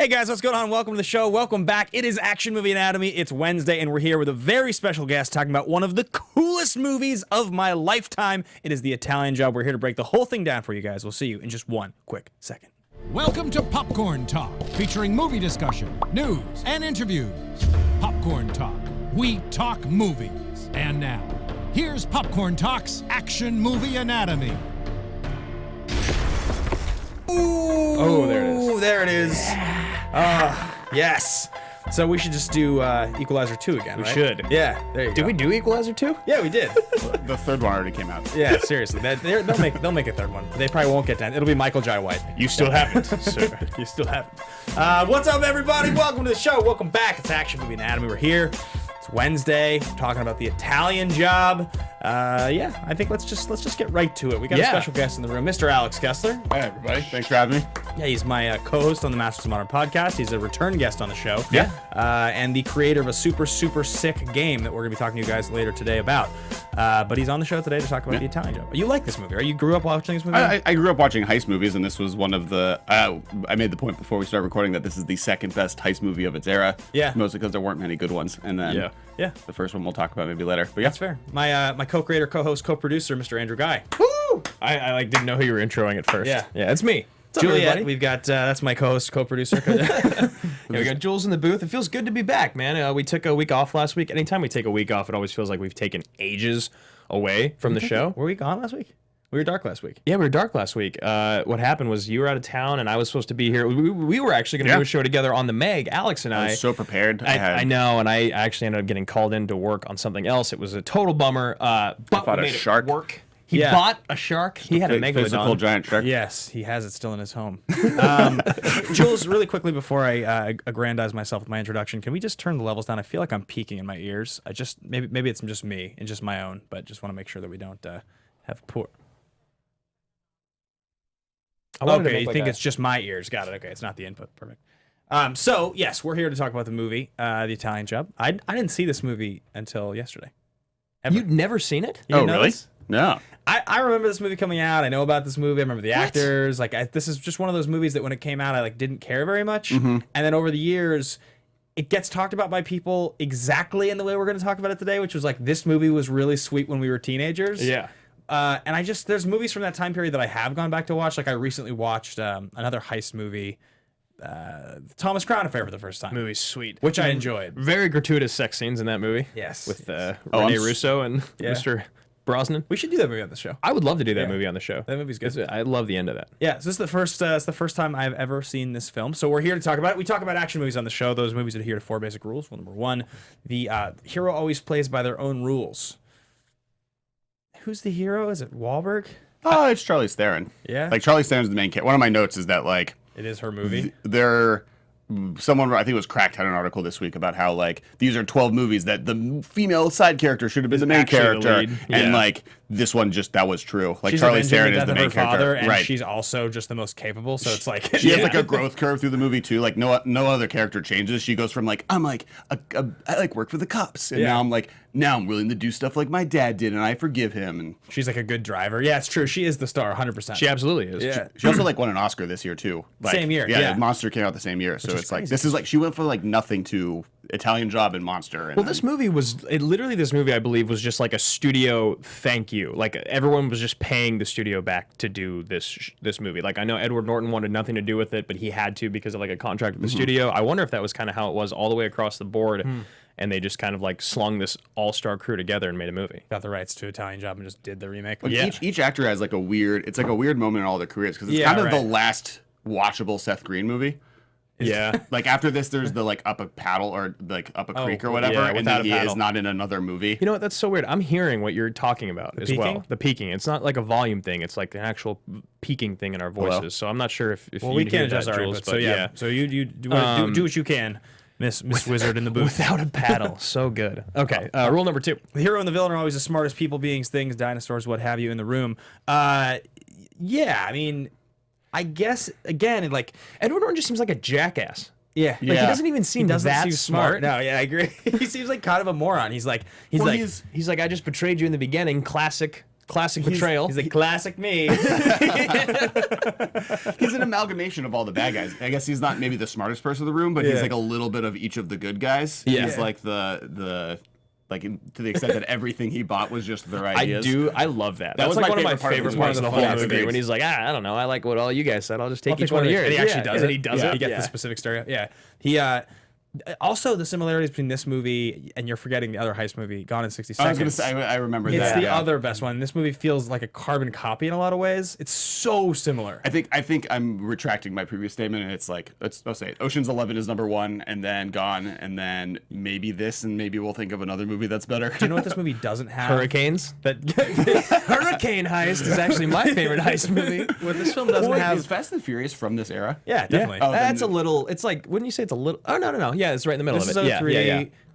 Hey guys, what's going on? Welcome to the show. Welcome back. It is Action Movie Anatomy. It's Wednesday, and we're here with a very special guest talking about one of the coolest movies of my lifetime. It is The Italian Job. We're here to break the whole thing down for you guys. We'll see you in just one quick second. Welcome to Popcorn Talk, featuring movie discussion, news, and interviews. Popcorn Talk. We talk movies. And now, here's Popcorn Talk's Action Movie Anatomy. Ooh, Oh, there it is. There it is. Yes. So we should just do Equalizer 2 again, We right? should. Yeah, there you go. Did we do Equalizer 2? Yeah, we did. The third one already came out. Yeah, seriously. They'll make a third one. They probably won't get done. It'll be Michael Jai White. You still haven't, sir. You still haven't. What's up, everybody? Welcome to the show. Welcome back. It's Action Movie Anatomy. We're here. It's Wednesday. We're talking about The Italian Job. Yeah, I think let's just get right to it. We got a special guest in the room, Mr. Alex Kessler. Hi, everybody. Thanks for having me. Yeah, he's my co-host on the Masters of Modern podcast. He's a return guest on the show. Yeah. And the creator of a super sick game that we're going to be talking to you guys later today about. But he's on the show today to talk about The Italian Job. You like this movie, right? You grew up watching this movie? I grew up watching heist movies, and this was one of the... I made the point before we started recording that this is the second best heist movie of its era. Yeah. Mostly because there weren't many good ones. And then Yeah. the first one we'll talk about maybe later. But yeah. That's fair. My co-creator, co-host, co-producer, Mr. Andrew Guy. Woo! I like didn't know who you were introing at first. Yeah. Yeah, it's me. What's up, Juliet, everybody? we've got, that's my co-host, co-producer. Yeah, we got Jules in the booth. It feels good to be back, man. We took a week off last week. Anytime we take a week off, it always feels like we've taken ages away from the show. Were we gone last week? We were dark last week. Yeah, we were dark last week. What happened was you were out of town, and I was supposed to be here. We were actually going to do a show together on the Meg, Alex and I. I was so prepared. I know, and I actually ended up getting called in to work on something else. It was a total bummer. But bought we a made it shark. work. He Yeah. bought a shark. He had a Physical megalodon. giant shark. Yes, he has it still in his home. Jules, really quickly before I aggrandize myself with my introduction, can we just turn the levels down? I feel like I'm peaking in my ears. I just maybe it's just me and just my own, but just want to make sure that we don't have poor. Okay, you think it's just my ears? Got it. Okay, it's not the input. Perfect. So yes, we're here to talk about the movie, The Italian Job. I didn't see this movie until yesterday. Ever. You'd never seen it? You Oh, didn't know really? this? No. I remember this movie coming out. I know about this movie. I remember the actors. This is just one of those movies that when it came out, I didn't care very much. And then over the years, it gets talked about by people exactly in the way we're going to talk about it today, which was this movie was really sweet when we were teenagers. Yeah. And there's movies from that time period that I have gone back to watch. I recently watched another heist movie, Thomas Crown Affair for the first time. Movie's sweet. Which I enjoyed. Very gratuitous sex scenes in that movie. Yes. With yes. Rene I'm Russo and Yeah. Mr. Brosnan. We should do that movie on the show. I would love to do that Yeah. movie on the show. That movie's good. I love the end of that. Yeah, so this is the first time I've ever seen this film. So we're here to talk about it. We talk about action movies on the show. Those movies adhere to 4 basic rules. Rule number 1, the hero always plays by their own rules. Who's the hero? Is it Wahlberg? Oh, it's Charlize Theron. Yeah. Charlize Theron's the main character. One of my notes is that, It is her movie. someone, I think it was Cracked, had an article this week about how these are 12 movies that the female side character should have been the main actually the character, lead. and Yeah. this one that was true. She's Charlize avenging Theron the is death the of main her father, character, and right? she's also just the most capable. So it's She has a growth curve through the movie too. No other character changes. She goes from I work for the cops, and now I'm willing to do stuff like my dad did, and I forgive him. And she's a good driver. Yeah, it's true. She is the star, 100%. She absolutely is. Yeah. she also won an Oscar this year too. Same year, Yeah, yeah. Monster came out the same year, so is it's crazy. this is she went for nothing to Italian Job and Monster. And Well, this movie this movie, I believe, was just a studio thank you. Everyone was just paying the studio back to do this movie. I know Edward Norton wanted nothing to do with it, but he had to because of a contract with the studio. I wonder if that was kind of how it was all the way across the board. And they just kind of slung this all-star crew together and made a movie. Got the rights to Italian Job and just did the remake. Each actor has a weird moment in all their careers because it's kind of the last watchable Seth Green movie. Yeah. After this, there's the up a paddle or up a creek or whatever, yeah, and without then he a paddle. is not in another movie. You know what? That's so weird. I'm hearing what you're talking about as well. peaking? The peaking. It's not a volume thing. It's an actual peaking thing in our voices. So I'm not sure if Well, you we hear can't adjust that, our Jules, input. So but yeah. So you do what you can, Miss Wizard in the booth. Without a paddle. So good. Okay. Rule number 2. The hero and the villain are always the smartest people, beings, things, dinosaurs, what have you, in the room. Yeah, I mean, I guess again, Edward Norton just seems like a jackass. yeah, He doesn't even seem that seem smart. No, yeah, I agree. He seems like kind of a moron. He's like, I just betrayed you in the beginning. Classic classic betrayal. He's like, classic me. He's an amalgamation of all the bad guys. I guess he's not maybe the smartest person in the room, but he's like a little bit of each of the good guys. Yeah. He's like to the extent that everything he bought was just their ideas. I love that. That That's was like my one of my favorite favorite part parts of of the the whole whole movie movie. when he's like, I don't know, I like what all you guys said. I'll just take I'll each pick one of yours. And he actually does it. And he does it. He gets the specific story. Yeah. He also the similarities between this movie and you're forgetting the other heist movie, Gone in 60 Seconds. I was gonna say I remember it's that. the other best one. This movie feels like a carbon copy in a lot of ways. It's so similar. I think I'm retracting my previous statement, and it's like I'll say it. Ocean's 11 is number 1, and then Gone, and then maybe this, and maybe we'll think of another movie that's better. Do you know what this movie doesn't have? Hurricanes. That Hurricane Heist is actually my favorite heist movie. what this film doesn't Is have. Fast and Furious from this era? Yeah, definitely. Oh, That's a then- little. It's like, wouldn't you say it's a little? Oh no. Yeah, it's right in the middle This of is it. 03.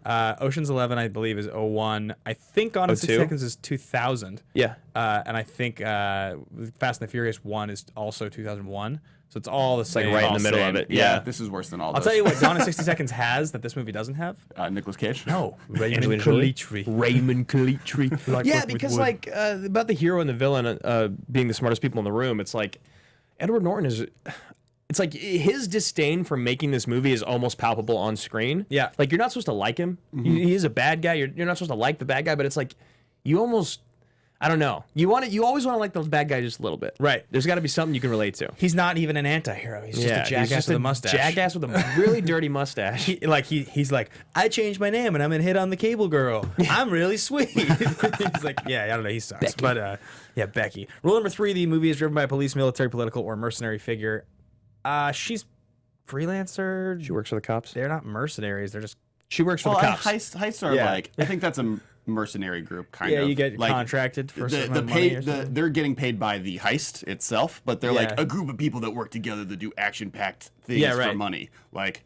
Yeah. Ocean's 11, I believe, is 01. I think Gone in 60 02? Seconds is 2000. Yeah. And I think Fast and the Furious 1 is also 2001. So it's all the same. right in All the middle same. of it. Yeah, Yeah. this is worse than all I'll those. tell you what Gone in 60 Seconds has that this movie doesn't have. Nicolas Cage. No. Angelina Jolie. Raymond Calitri. Yeah, because like about the hero and the villain being the smartest people in the room, it's like Edward Norton is. It's like his disdain for making this movie is almost palpable on screen. Yeah. Like you're not supposed to like him. He is a bad guy. You're not supposed to like the bad guy, but it's like you almost. I don't know. You always want to like those bad guys just a little bit. Right. There's got to be something you can relate to. He's not even an anti-hero. He's just a jackass with a mustache. Jackass with a really dirty mustache. He's like, I changed my name and I'm gonna hit on the cable girl. I'm really sweet. He's like, yeah, I don't know, he sucks. Becky. But yeah, Becky. Rule number 3: the movie is driven by a police, military, political, or mercenary figure. She's freelancer. She works for the cops. They're not mercenaries. They're just She works for Well, the cops. heists are Yeah. like I think that's a mercenary group kind of. yeah. You get like, contracted for a certain the amount of money or pay something. they're getting paid by the heist itself, but they're like Yeah. a group of people that work together to do action-packed things Yeah, for right. money. Like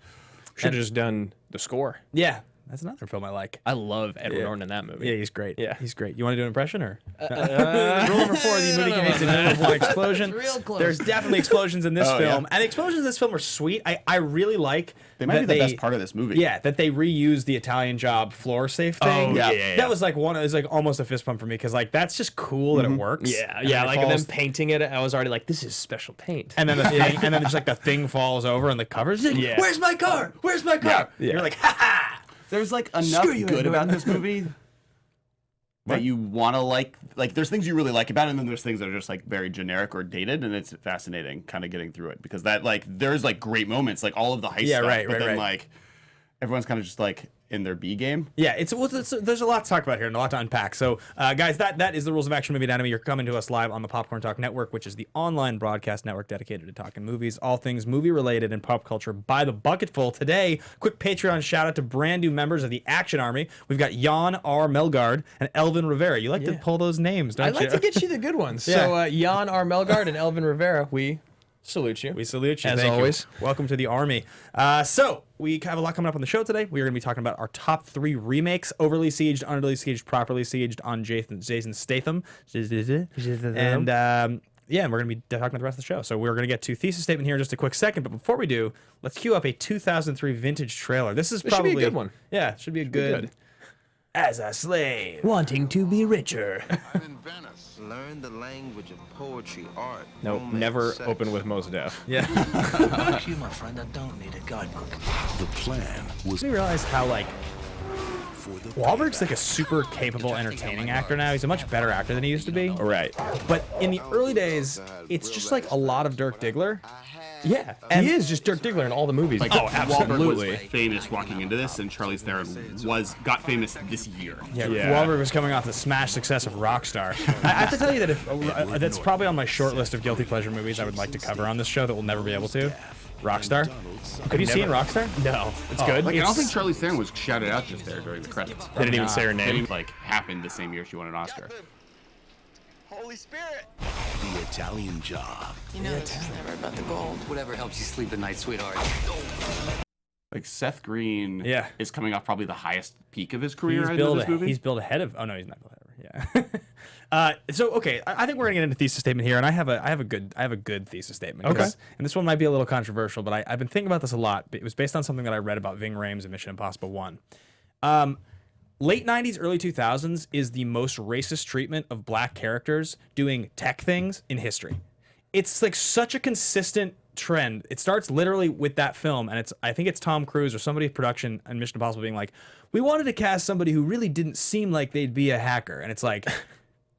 Should have just done the score. Yeah, that's another film I like. I love Edward Norton in that movie. Yeah, he's great. Yeah. He's great. You want to do an impression or? Rule number 4: the movie contains an inevitable explosion. real close. There's definitely explosions in this Oh, film, yeah. and the explosions in this film are sweet. I really like. they might be the best part of this movie. Yeah, that they reuse the Italian Job floor safe thing. Oh, yeah. That was like it was like almost a fist bump for me because like that's just cool that it works. Yeah, And yeah. then it Like falls- them painting it, I was already like, this is special paint. And then the thing, and then just like the thing falls over and the covers. Like, Yeah. Where's my car? Where's my car? Yeah. You're like, ha ha. There's like enough Screw you, good Edward. about this movie that you want to like. Like there's things you really like about it, and then there's things that are just like very generic or dated, and it's fascinating kind of getting through it because that like there's like great moments, like all of the heist Yeah, stuff, right, but right, then right. like everyone's kind of just like in their B game. Yeah, there's a lot to talk about here and a lot to unpack. So, guys, that is the Rules of Action Movie Anatomy. You're coming to us live on the Popcorn Talk Network, which is the online broadcast network dedicated to talking movies, all things movie-related and pop culture by the bucketful. Today, quick Patreon shout-out to brand new members of the Action Army. We've got Jan R. Melgard and Elvin Rivera. You like to pull those names, don't I you? like to get you the good ones. Yeah. So Jan R. Melgard and Elvin Rivera, we salute you. We salute you. As Thank you. always. Welcome to the Army. So, we have a lot coming up on the show today. We are going to be talking about our top 3 remakes, overly sieged, underly sieged, properly sieged on Jason Statham. And, yeah, and we're going to be talking about the rest of the show. So we're going to get to Thesis Statement here in just a quick second. But before we do, let's cue up a 2003 vintage trailer. This Should probably be a good one. Yeah, should be a good. As a slave. Wanting to be richer. I'm in Venice. Learn the language of poetry, art. No, romance, never sex. open with Mos Def. Yeah. You, my friend, I don't need a guidebook. The plan was We realize how, like, for the Wahlberg's like a super capable, entertaining actor now. He's a much better actor than he used to be. Right. But in the early days, it's just like a lot of Dirk Diggler. Yeah. And he is just Dirk Diggler in all the movies. Like Oh, Wahlberg absolutely. was famous walking into this, and Charlize Theron got famous this year. Yeah, Yeah. Wahlberg was coming off the smash success of Rockstar. I have to tell you that that's probably on my short list of guilty pleasure movies I would like to cover on this show that we'll never be able to. Rockstar. Have you seen Rockstar? No. It's good. Like I don't think Charlize Theron was shouted out just there during the credits. They didn't even say her It name. didn't, like happened the same year she won an Oscar. Holy Spirit. the Italian Job. You know this is never about the gold. Whatever helps you sleep at night, sweetheart. Like Seth Green Yeah. is coming off probably the highest peak of his career He's in billed, this movie. he's billed ahead of. Oh no, he's not billed ahead of her. Yeah. So okay, I think we're gonna get into thesis statement here, and I have a good thesis statement. Okay. And this one might be a little controversial, but I've been thinking about this a lot. It was based on something that I read about Ving Rhames and Mission Impossible 1. late 90s, early 2000s is the most racist treatment of black characters doing tech things in history. It's like such a consistent trend. It starts literally with that film, and I think it's Tom Cruise or somebody in production and Mission Impossible being like, we wanted to cast somebody who really didn't seem like they'd be a hacker. And it's like,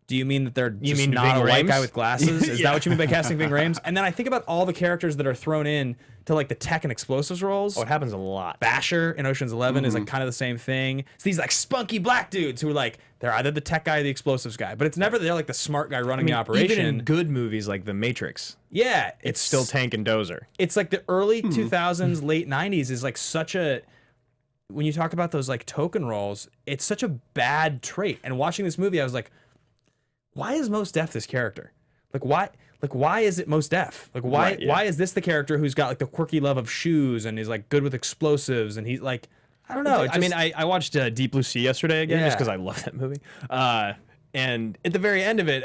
do you mean that they're just not a white guy with glasses? Is that what you mean by casting Ving Rhames? And then I think about all the characters that are thrown in to like the tech and explosives roles. Oh, it happens a lot. Basher in Ocean's 11 is like kind of the same thing. It's these like spunky black dudes who are like, they're either the tech guy or the explosives guy, but it's never they're like the smart guy running the operation. Even in good movies like The Matrix, yeah, it's still Tank and Dozer. It's like the early 2000s, late 90s is like such a, when you talk about those like token roles, it's such a bad trait. And watching this movie, I was like, why is Mos Def this character? Like why is it Mos Def? Like why is this the character who's got like the quirky love of shoes and is like good with explosives and he's like, I don't know. I mean, I watched Deep Blue Sea yesterday again just because I love that movie. And at the very end of it,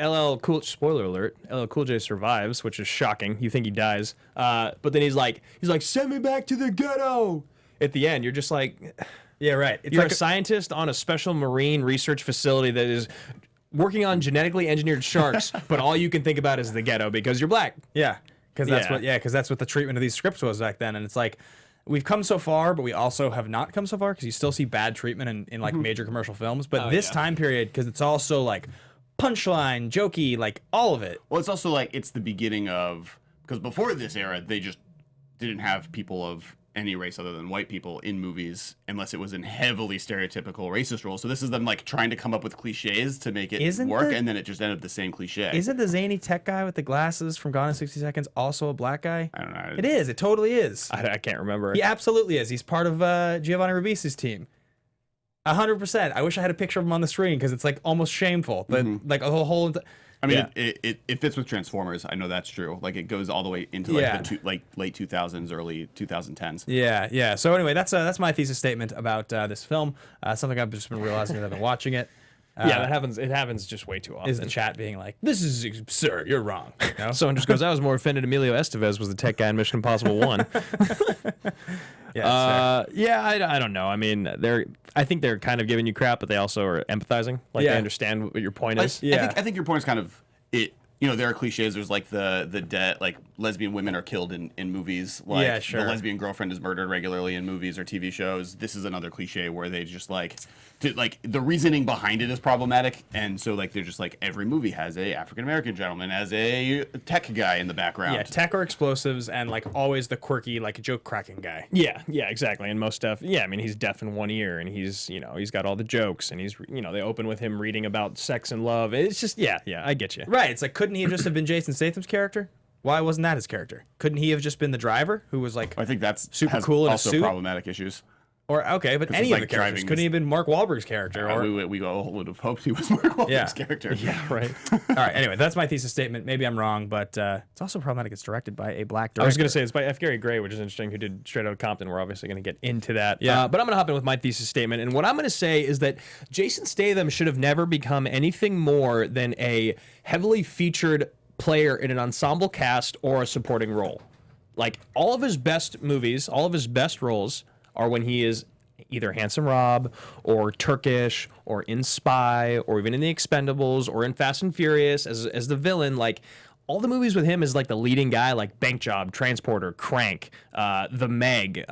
spoiler alert, LL Cool J survives, which is shocking. You think he dies, but then he's like, send me back to the ghetto. At the end, you're just like, yeah, right. It's you're like a scientist on a special marine research facility that is working on genetically engineered sharks, but all you can think about is the ghetto because you're black. Yeah, because that's what the treatment of these scripts was back then, and it's like we've come so far, but we also have not come so far because you still see bad treatment in like major commercial films. But this time period, because it's also like punchline, jokey, like all of it. Well, it's also like it's the beginning of, because before this era, they just didn't have people of any race other than white people in movies unless it was in heavily stereotypical racist roles. So this is them like trying to come up with cliches to make it work, and then it just ended up the same cliche. Isn't the zany tech guy with the glasses from Gone in 60 Seconds also a black guy? I don't know. It is. It totally is. I can't remember. He absolutely is. He's part of Giovanni Ribisi's team. 100%. I wish I had a picture of him on the screen because it's like almost shameful. But like a whole. I mean, it fits with Transformers. I know that's true. Like it goes all the way into like the late 2000s, early 2010s. Yeah. So anyway, that's my thesis statement about this film. Something I've just been realizing that I've been watching it. That happens. It happens just way too often. Is the chat being like, "This is absurd. You're wrong." You know? Someone just goes, "I was more offended Emilio Estevez was the tech guy in Mission Impossible 1." I don't know. I mean, I think they're kind of giving you crap, but they also are empathizing. Like they understand what your point is. I think your point is kind of it. You know, there are cliches. There's like the like lesbian women are killed in movies. Like the lesbian girlfriend is murdered regularly in movies or TV shows. This is another cliche where they just like the reasoning behind it is problematic, and so like they're just like every movie has a African American gentleman as a tech guy in the background. Yeah, tech or explosives, and like always the quirky like joke cracking guy. Yeah, exactly. And Mos Def, I mean, he's deaf in one ear, and he's he's got all the jokes, and he's they open with him reading about sex and love. It's just I get you. Right. It's like, couldn't he just have been Jason Statham's character? Why wasn't that his character? Couldn't he have just been the driver who was like I think that's super cool in a suit? Problematic issues. Or okay, but any of the characters. Couldn't he have been Mark Wahlberg's character? Or we all would have hoped he was Mark Wahlberg's character. Yeah, right. All right. Anyway, that's my thesis statement. Maybe I'm wrong, but it's also problematic. It's directed by a black director. I was going to say it's by F. Gary Gray, which is interesting. Who did Straight Outta Compton? We're obviously going to get into that. Yeah. But I'm going to hop in with my thesis statement, and what I'm going to say is that Jason Statham should have never become anything more than a heavily featured player in an ensemble cast or a supporting role. Like all of his best movies, all of his best roles are when he is either Handsome Rob or Turkish or in Spy or even in The Expendables or in Fast and Furious as the villain. Like all the movies with him is like the leading guy, like Bank Job, Transporter, Crank, The Meg.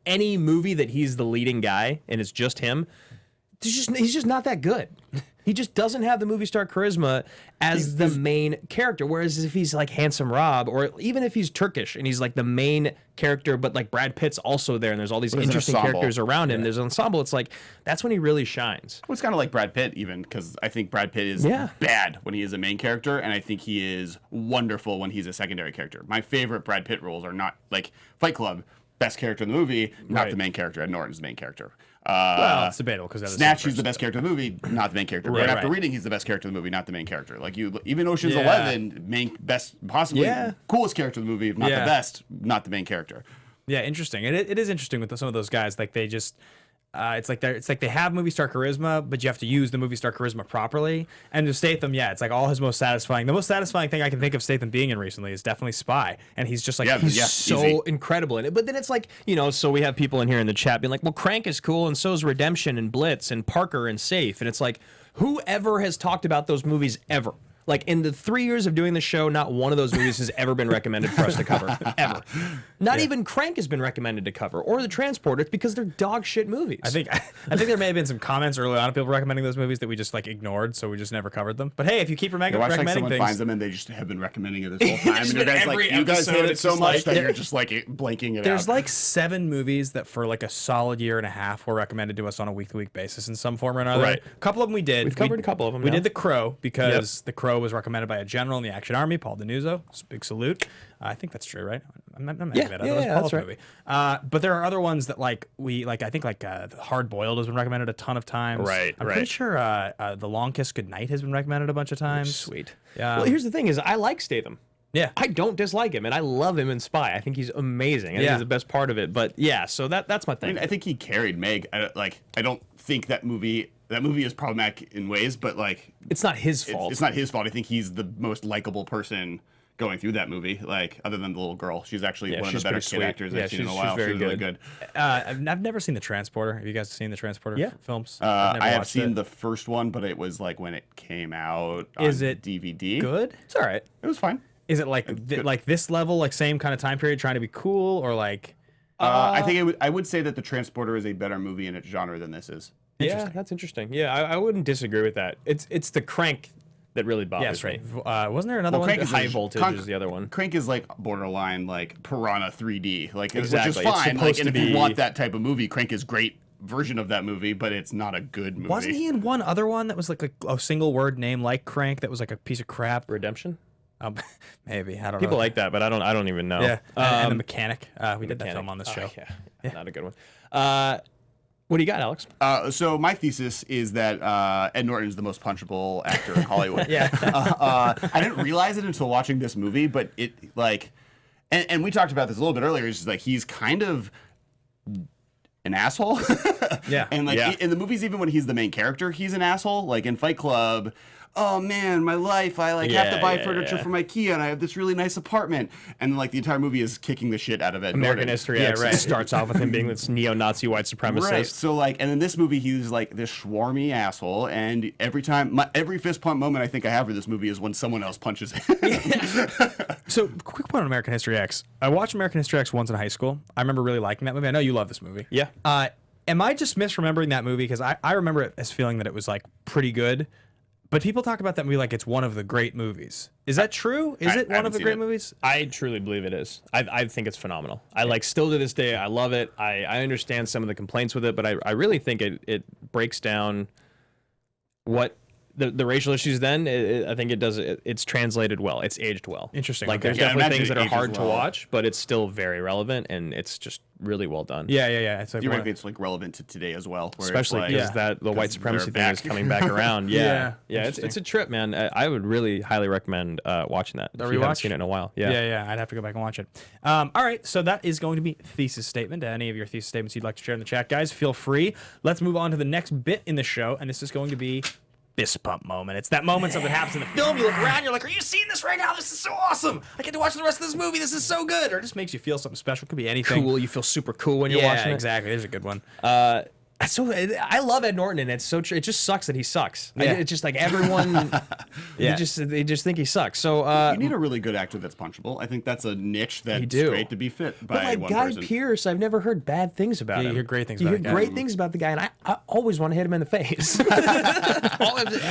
Any movie that he's the leading guy and it's just him, he's just not that good. He just doesn't have the movie star charisma as the main character. Whereas if he's like Handsome Rob, or even if he's Turkish and he's like the main character, but like Brad Pitt's also there and there's all these interesting characters around him. There's an ensemble. It's like, that's when he really shines. Well, it's kind of like Brad Pitt even, because I think Brad Pitt is bad when he is a main character, and I think he is wonderful when he's a secondary character. My favorite Brad Pitt roles are not like Fight Club, best character in the movie, not the main character. Ed Norton's the main character. Well, it's debatable because Snatch, he's the best character in the movie, not the main character. Right after reading, he's the best character in the movie, not the main character. Like even Ocean's 11, possibly coolest character in the movie, if not the best, not the main character. Yeah, interesting. It is interesting with some of those guys. Like they just, It's like they have movie star charisma, but you have to use the movie star charisma properly. And with Statham, it's like all his most satisfying. The most satisfying thing I can think of Statham being in recently is definitely Spy, and he's just like he's so incredible in it. But then it's like, so we have people in here in the chat being like, well, Crank is cool, and so is Redemption and Blitz and Parker and Safe, and it's like, whoever has talked about those movies ever? Like, in the 3 years of doing the show, not one of those movies has ever been recommended for us to cover. Ever. Not even Crank has been recommended to cover, or The Transporter, because they're dog shit movies. I think there may have been some comments early on of people recommending those movies that we just like ignored, so we just never covered them. But hey, if you keep recommending someone things, finds them and they just have been recommending it this whole time, and you guys hate it so much that you're just like blanking it out. There's like 7 movies that for like a solid year and a half were recommended to us on a week-to-week basis in some form or another. Right. A couple of them we did. We've covered a couple of them. We did The Crow because The Crow was recommended by a general in the Action Army, Paul Denuzzo. Big salute. I think that's true, right? I'm not making that up. That was Paul's movie. But there are other ones that like I think Hard Boiled has been recommended a ton of times. I'm pretty sure The Long Kiss Goodnight has been recommended a bunch of times. Sweet. Well, here's the thing: is I like Statham. Yeah, I don't dislike him, and I love him in Spy. I think he's amazing. I think he's the best part of it. But so that's my thing. I think he carried Meg. I don't think that movie. That movie is problematic in ways, but like it's not his fault. It's not his fault. I think he's the most likable person going through that movie. Like other than the little girl, she's actually one of the better kid actors I've seen in a while. She's really good. I've never seen The Transporter. Have you guys seen The Transporter films? I have seen the first one, but it was like when it came out. Is it DVD? Good? It's all right. It was fine. Is it like like this level, like same kind of time period, trying to be cool, or like? I think I would say that The Transporter is a better movie in its genre than this is. Yeah, that's interesting. Yeah, I wouldn't disagree with that. It's the Crank that really bothers me. Wasn't there another one? Crank is High Voltage is the other one. Crank is like borderline like Piranha 3D, like exactly. Which is fine. Like, and if you want that type of movie, Crank is great version of that movie, but it's not a good movie. Wasn't he in one other one that was like a single word name like Crank that was like a piece of crap? Redemption? Maybe, I don't know. People like that, but I don't even know. Yeah, and The Mechanic. We did that film on this show. Yeah, not a good one. What do you got, Alex? So my thesis is that Ed Norton is the most punchable actor in Hollywood. I didn't realize it until watching this movie, but it like, and we talked about this a little bit earlier. It's just like he's kind of an asshole. And like in the movies, even when he's the main character, he's an asshole. Like in Fight Club. Oh man, my life! I like have to buy furniture from IKEA, and I have this really nice apartment. And then, like the entire movie is kicking the shit out of Ed American Norton. History X starts off with him being this neo-Nazi white supremacist. Right. So like, and in this movie, he's like this swarmy asshole. And every time, every fist pump moment I think I have for this movie is when someone else punches him. So, quick point on American History X. I watched American History X once in high school. I remember really liking that movie. I know you love this movie. Yeah. Am I just misremembering that movie? Because I remember it as feeling that it was like pretty good. But people talk about that movie like it's one of the great movies. Is that true? Is it one of the great movies? I truly believe it is. I think it's phenomenal. I like still to this day, I love it. I understand some of the complaints with it, but I really think it breaks down what the racial issues then. I think it does. It's translated well. It's aged well. Interesting. Like there's definitely things that are hard to watch, but it's still very relevant and it's just really well done. Yeah. It's like it's like relevant to today as well. Especially because the white supremacy thing is coming back around. Yeah. It's a trip, man. I would really highly recommend watching that. If you haven't seen it in a while. Yeah. I'd have to go back and watch it. All right, so that is going to be thesis statement. Any of your thesis statements you'd like to share in the chat, guys, feel free. Let's move on to the next bit in the show, and this is going to be fist pump moment. It's that moment something happens in the film, you look around, you're like, are you seeing this right now? This is so awesome. I get to watch the rest of this movie. This is so good. Or it just makes you feel something special. Could be anything. Cool. You feel super cool when you're watching it. Yeah, exactly. There's a good one. So I love Ed Norton, and it's so true. It just sucks that he sucks. It's just like everyone, they just think he sucks. So you need a really good actor that's punchable. I think that's a niche that's great to be fit by like one Guy person. Pearce, I've never heard bad things about him. You hear great things. You about hear the guy. great things about the guy, and I always want to hit him in the face.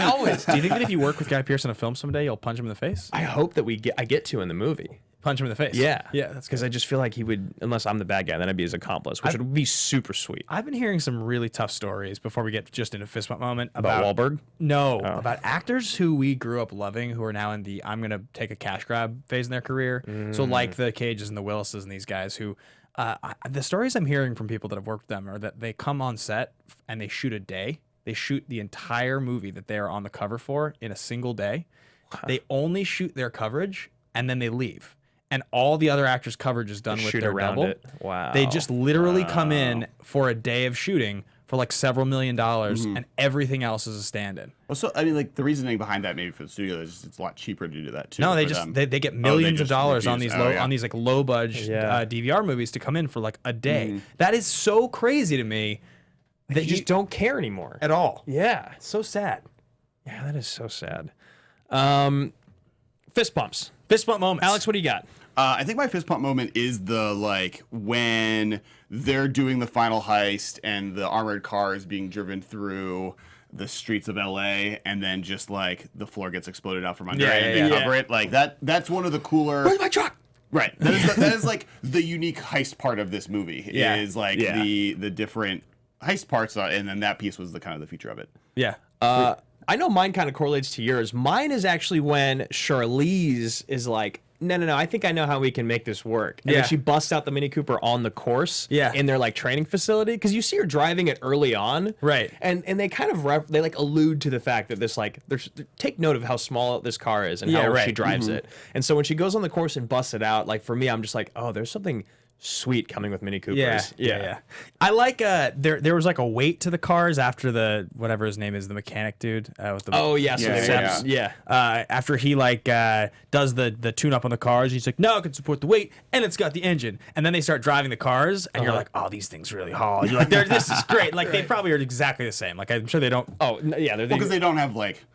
Always. Do you think that if you work with Guy Pearce in a film someday, you'll punch him in the face? I hope that I get to in the movie. Punch him in the face. Yeah, that's because I just feel like he would, unless I'm the bad guy, then I'd be his accomplice, which would be super sweet. I've been hearing some really tough stories before we get just into fist bump moment About Wahlberg? No, about actors who we grew up loving who are now in the I'm gonna take a cash grab phase in their career. So like the Cages and the Willises and these guys who, the stories I'm hearing from people that have worked with them are that they come on set and they shoot a day. They shoot the entire movie that they are on the cover for in a single day. They only shoot their coverage and then they leave. And all the other actors' coverage is done with their double. Wow. They just literally come in for a day of shooting, for like several $1 million, and everything else is a stand-in. Also, I mean, like the reasoning behind that maybe for the studio is it's a lot cheaper to do that too. No, they get millions of dollars on these on these like low budget DVR movies to come in for like a day. That is so crazy to me that you just don't care anymore at all. Yeah, So sad. yeah, that is so sad. Fist bumps. Fist bump moments. Alex, what do you got? I think my fist pump moment is the like when they're doing the final heist and the armored car is being driven through the streets of LA, and then just like the floor gets exploded out from under it and they cover it. Like that's one of the cooler. Where's my truck? Right. That is like the unique heist part of this movie. Is like the different heist parts, and then that piece was the kind of the feature of it. Yeah. I know mine kind of correlates to yours. Mine is actually when Charlize is like, no, I think I know how we can make this work. And then she busts out the Mini Cooper on the course in their like training facility. Because you see her driving it early on. Right. And they kind of, they like allude to the fact that this like, take note of how small this car is and how she drives it. And so when she goes on the course and busts it out, like for me, I'm just like, oh, there's something sweet coming with Mini Coopers. Yeah. I like there was like a weight to the cars after the whatever his name is, the mechanic dude. With the after he like does the tune up on the cars, he's like, no, it can support the weight and it's got the engine. And then they start driving the cars and you're like, oh, these things really haul. You're like, this is great. Like they probably are exactly the same. Like I'm sure they don't. Oh yeah, because they don't have like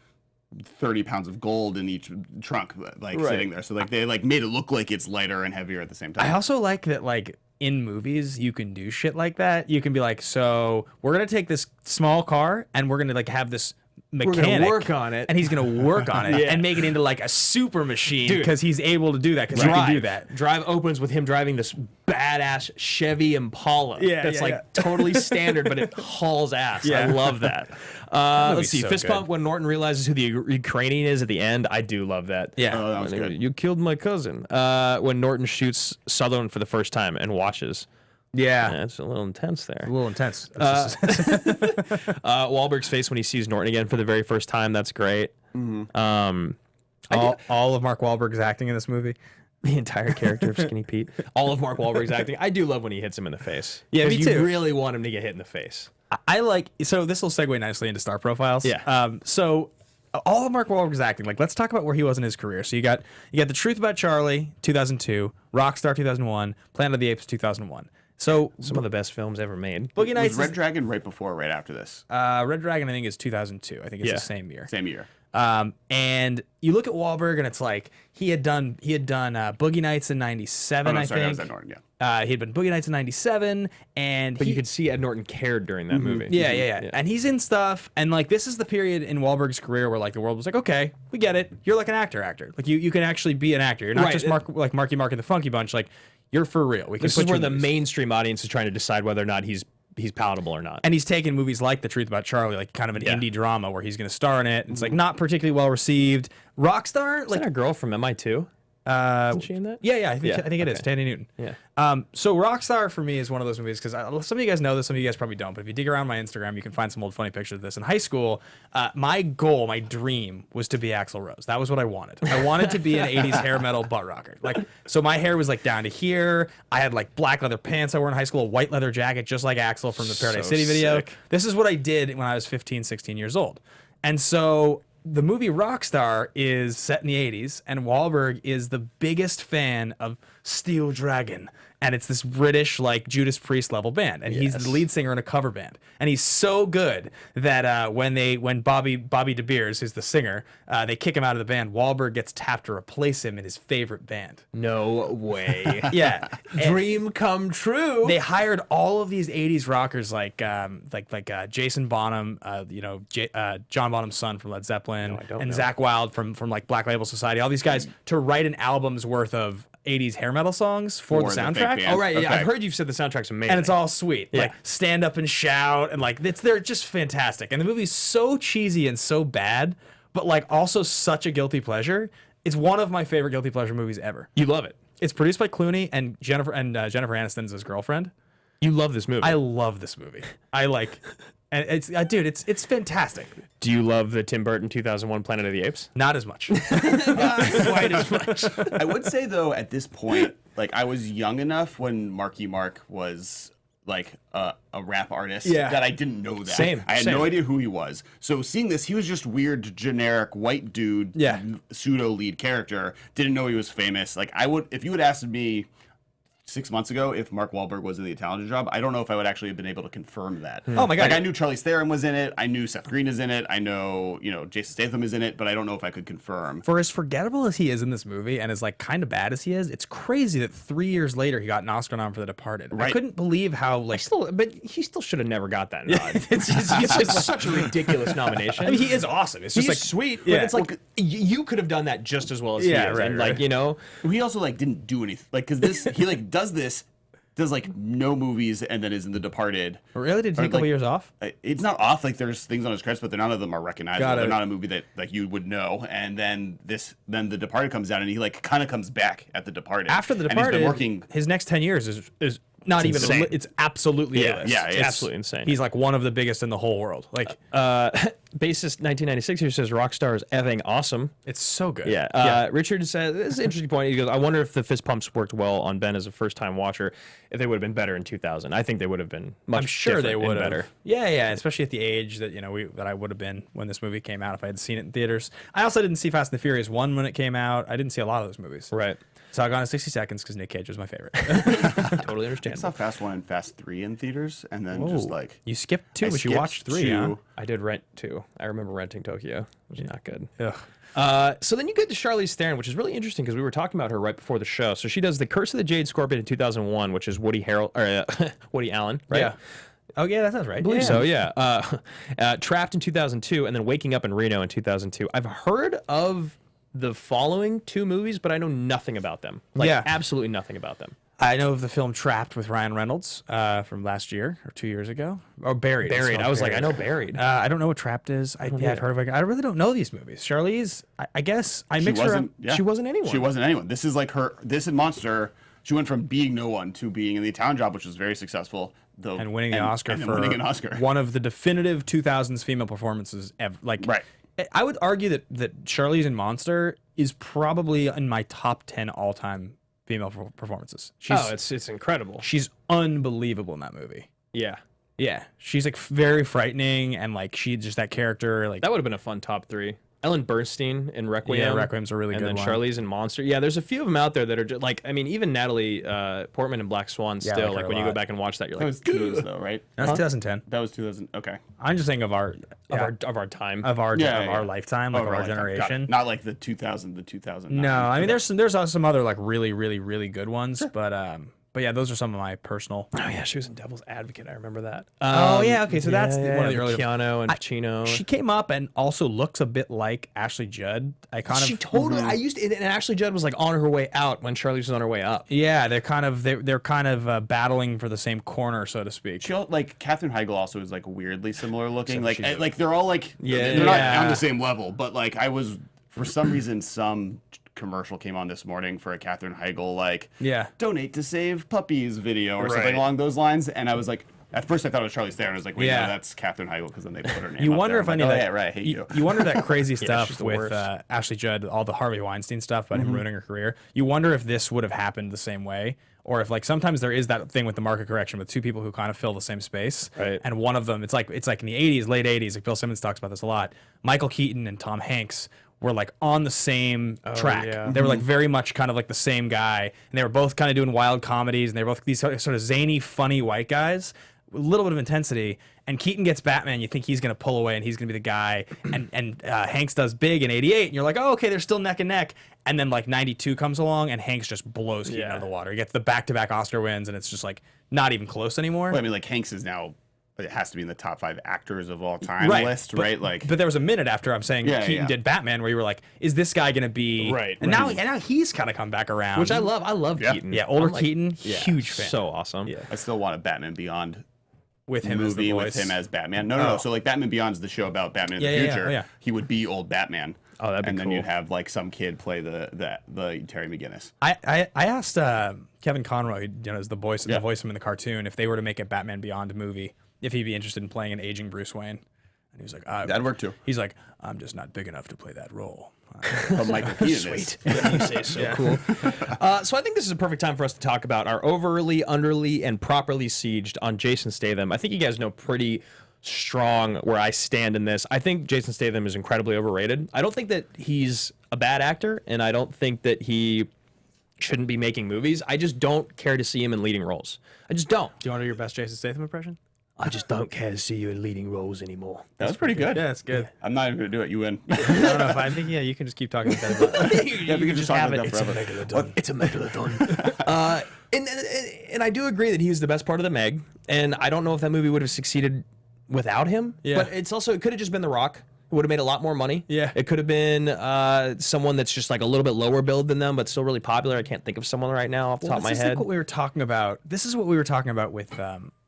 30 pounds of gold in each trunk, like sitting there. So like they like made it look like it's lighter and heavier at the same time. I also like that like in movies you can do shit like that. You can be like, so we're gonna take this small car and we're gonna like have this mechanic, we're gonna work on it, and he's gonna work on it and make it into like a super machine because he's able to do that because he can do that. Drive opens with him driving this badass Chevy Impala that's like totally standard, but it hauls ass. I love that. Let's see, fist pump when Norton realizes who the Ukrainian is at the end. I do love that. Yeah, that was good. You killed my cousin. When Norton shoots Sutherland for the first time and watches. Yeah, it's a little intense there. A little intense. Wahlberg's face when he sees Norton again for the very first time. That's great. All of Mark Wahlberg's acting in this movie. The entire character of Skinny Pete. All of Mark Wahlberg's acting. I do love when he hits him in the face. Yeah, me too. You really want him to get hit in the face. I like. So this will segue nicely into star profiles. Yeah. So all of Mark Wahlberg's acting. Like, let's talk about where he was in his career. So you got The Truth About Charlie, 2002, Rockstar, 2001, Planet of the Apes, 2001. So some of the best films ever made. Boogie Nights. Was Red Dragon right before or right after this? Red Dragon, I think, is 2002. I think it's the same year. Same year. And you look at Wahlberg, and it's like he had done Boogie Nights in '97. I think. That was Ed Norton, he had been Boogie Nights in '97, and you could see Ed Norton cared during that movie. Yeah. And he's in stuff, and like this is the period in Wahlberg's career where like the world was like, okay, we get it. You're like an actor. Like you can actually be an actor. You're not just Marky Mark and the Funky Bunch. Like you're for real. This is where the mainstream audience is trying to decide whether or not he's palatable or not. And he's taken movies like The Truth About Charlie, like kind of an indie drama where he's going to star in it. It's like not particularly well received. Rockstar, like a girl from MI2. Isn't she in that? Yeah. I think it is. Tandy Newton. Yeah. So Rockstar for me is one of those movies because some of you guys know this, some of you guys probably don't. But if you dig around my Instagram, you can find some old funny pictures of this. In high school, my goal, my dream was to be Axl Rose. That was what I wanted. I wanted to be an '80s hair metal butt rocker. Like, so my hair was like down to here. I had like black leather pants I wore in high school, a white leather jacket, just like Axl from the Paradise City video. Sick. This is what I did when I was 15, 16 years old, and so. The movie Rockstar is set in the 80s, and Wahlberg is the biggest fan of Steel Dragon. And it's this British, like, Judas Priest level band. And he's the lead singer in a cover band. And he's so good that when Bobby De Beers, who's the singer, they kick him out of the band, Wahlberg gets tapped to replace him in his favorite band. No way. Yeah. Dream come true. They hired all of these 80s rockers like Jason Bonham, John Bonham's son from Led Zeppelin, and Zakk Wylde from like Black Label Society, all these guys to write an album's worth of 80s hair metal songs for the soundtrack. Oh, right. Yeah, I've heard you've said the soundtrack's amazing. And it's all sweet. Yeah. Like, stand up and shout. And, like, they're just fantastic. And the movie's so cheesy and so bad, but, like, also such a guilty pleasure. It's one of my favorite guilty pleasure movies ever. You love it. It's produced by Clooney and Jennifer Aniston's his girlfriend. You love this movie. I love this movie. And it's it's fantastic. Do you love the Tim Burton 2001 Planet of the Apes? Not as much. Not quite as much. I would say though, at this point, like I was young enough when Marky Mark was like a rap artist Yeah. that I didn't know that. Same, I had same. no idea who he was. So seeing this, he was just weird, generic white dude, Yeah. pseudo lead character. Didn't know he was famous. Like I would, if you had asked me 6 months ago if Mark Wahlberg was in the Italian Job, I don't know if I would actually have been able to confirm that. Oh my God. Like I knew Charlize Theron was in it. I knew Seth Green is in it. I know, Jason Statham is in it, but I don't know if I could confirm. For as forgettable as he is in this movie and as like kind of bad as he is, it's crazy that 3 years later he got an Oscar nom for The Departed. I Right. couldn't believe how like But he still should have never got that nod. it's It's such a ridiculous nomination. I mean, he is awesome. It's just He's like sweet, Yeah. but it's like you could have done that just as well as Yeah, he is. right, and right. like, you know, He also like didn't do anything. Like because this he like does like no movies and then is in The Departed. Really? Did he Or, take a couple like, years off? It's not off. Like there's things on his credits, but none of them are recognizable. Got it. They're not a movie that like you would know. And then The Departed comes out, and he like kind of comes back at The Departed. After The And he's Departed, been working. his next 10 years is not even insane. it's absolutely Yeah, A-list. yeah, it's it's- absolutely insane. He's like one of the biggest in the whole world. Like Bassist 1996 here says Rockstar is effing awesome. it's so good. Yeah. Richard says, this is an interesting point. He goes, I wonder if the fist pumps worked well on Ben as a first time watcher, if they would have been better in 2000. I think they would have been much I'm sure they different and would better. have. Yeah, especially at the age that that I would have been when this movie came out if I had seen it in theaters. I also didn't see Fast and the Furious 1 when it came out. I didn't see a lot of those movies. Right. So I got on 60 Seconds because Nick Cage was my favorite. Totally I understandable. saw Fast 1 and Fast 3 in theaters, and then just like You skipped 2, I but you skipped watched 3, 2. huh? I did rent 2. I remember renting Tokyo, which is not good. Ugh. So then you get to Charlize Theron, which is really interesting because we were talking about her right before the show. So she does The Curse of the Jade Scorpion in 2001, which is Woody Allen, right? Yeah. Oh, yeah, that sounds right. I believe so, yeah. Trapped in 2002, and then Waking Up in Reno in 2002. I've heard of the following 2 movies, but I know nothing about them. Like, Yeah. absolutely nothing about them. I know of the film Trapped with Ryan Reynolds from last year or 2 years ago. Or Buried. It's Buried. called I was like, Buried. I know Buried. I don't know what Trapped is. I've heard of it. I really don't know these movies. Charlize, I guess I mix her up. She wasn't anyone. She wasn't anyone. This is like this and Monster. She went from being no one to being in the Italian Job, which was very successful. Though, And winning the Oscar and then for winning an Oscar. one of the definitive 2000s female performances ever. Like, Right. I would argue that Charlize in Monster is probably in my top 10 all-time female performances. It's incredible. She's unbelievable in that movie. Yeah. Yeah, she's like very frightening, and like she's just that character. Like That would have been a fun top 3. Ellen Bernstein in Requiem. Yeah, Requiem's a really and good then one. Charlize in Monster. Yeah, there's a few of them out there that are just like, I mean, even Natalie Portman in Black Swan Yeah, I still, like her like a when you go lot. back and watch that, you're That like, was 2000 though, right? that's 2010. That was 2000. Okay. I'm just saying of our of our time. of our Yeah, yeah. lifetime, like Oh, of our right. Got it. generation. Not like the 2000. No, I mean there's also some other like really good ones, but yeah, those are some of my personal. Oh yeah, she was in Devil's Advocate. I remember that. Oh, yeah, okay, so that's one of the earlier- Keanu and Pacino. She came up and also looks a bit like Ashley Judd. I kind She of totally. I used to, and Ashley Judd was like on her way out when Charlize was on her way up. Yeah, they're kind of battling for the same corner, so to speak. She like Katherine Heigl also is like weirdly similar looking. Except Like she's like they're all like they're Yeah. not on the same level. But like I was for some reason some commercial came on this morning for a Katherine Heigl like donate to save puppies video or something Right. along those lines. And I was like, at first I thought it was Charlize Theron. I was like, wait, Yeah. no, that's Katherine Heigl because then they put her name. You up wonder there. if I'm any like, of that. yeah, right. I hate you. You wonder that crazy she's stuff the with worst. Ashley Judd, all the Harvey Weinstein stuff about him ruining her career. You wonder if this would have happened the same way, or if like sometimes there is that thing with the market correction with two people who kind of fill the same space, Right. and one of them it's like in the 80s, late 80s. Like Bill Simmons talks about this a lot. Michael Keaton and Tom Hanks were like on the same track. yeah. They were like very much kind of like the same guy, and they were both kind of doing wild comedies, and they were both these sort of zany, funny white guys. A little bit of intensity, and Keaton gets Batman. You think he's going to pull away and he's going to be the guy, and Hanks does Big in '88, and you're like, oh, okay, they're still neck and neck. And then like '92 comes along, and Hanks just blows Keaton out of the water. He gets the back-to-back Oscar wins, and it's just like not even close anymore. Well, I mean, like Hanks is now. It has to be in the top 5 actors of all time list, but, right? Like, but there was a minute after I'm saying Yeah, Keaton yeah. did Batman where you were like, is this guy going to be Right, And right. now he's kind of come back around, Which I love. I love Yeah. Keaton. Yeah, older I'm like, Keaton, huge fan. So awesome. Yeah. I still want a Batman Beyond with him as the movie voice. with him as Batman. No. So like Batman Beyond's the show about Batman in Yeah, the yeah, yeah. future. Oh, yeah. He would be old Batman. Oh, that'd be and then cool. you'd have like some kid play the Terry McGinnis. I asked Kevin Conroy, who is the voice of him in the cartoon, if they were to make a Batman Beyond movie, if he'd be interested in playing an aging Bruce Wayne. And he was like, That'd work too. He's like, I'm just not big enough to play that role. But Michael Keaton is. You say so cool. So I think this is a perfect time for us to talk about our overly, underly, and properly sieged on Jason Statham. I think you guys know pretty strong where I stand in this. I think Jason Statham is incredibly overrated. I don't think that he's a bad actor, and I don't think that he shouldn't be making movies. I just don't care to see him in leading roles. I just don't. Do you want to do your best Jason Statham impression? I just don't care to see you in leading roles anymore. That was pretty good. Yeah, that's good. I'm not even going to do it. You win. I don't know if I think, you can just keep talking about that. Yeah, we can just talk about that forever. It's a megalodon. And I do agree that he's the best part of the Meg, and I don't know if that movie would have succeeded without him. Yeah. But it could have just been The Rock. It would have made a lot more money. Yeah. It could have been someone that's just like a little bit lower build than them, but still really popular. I can't think of someone right now off the top of my head. Like what we were talking about. This is what we were talking about with,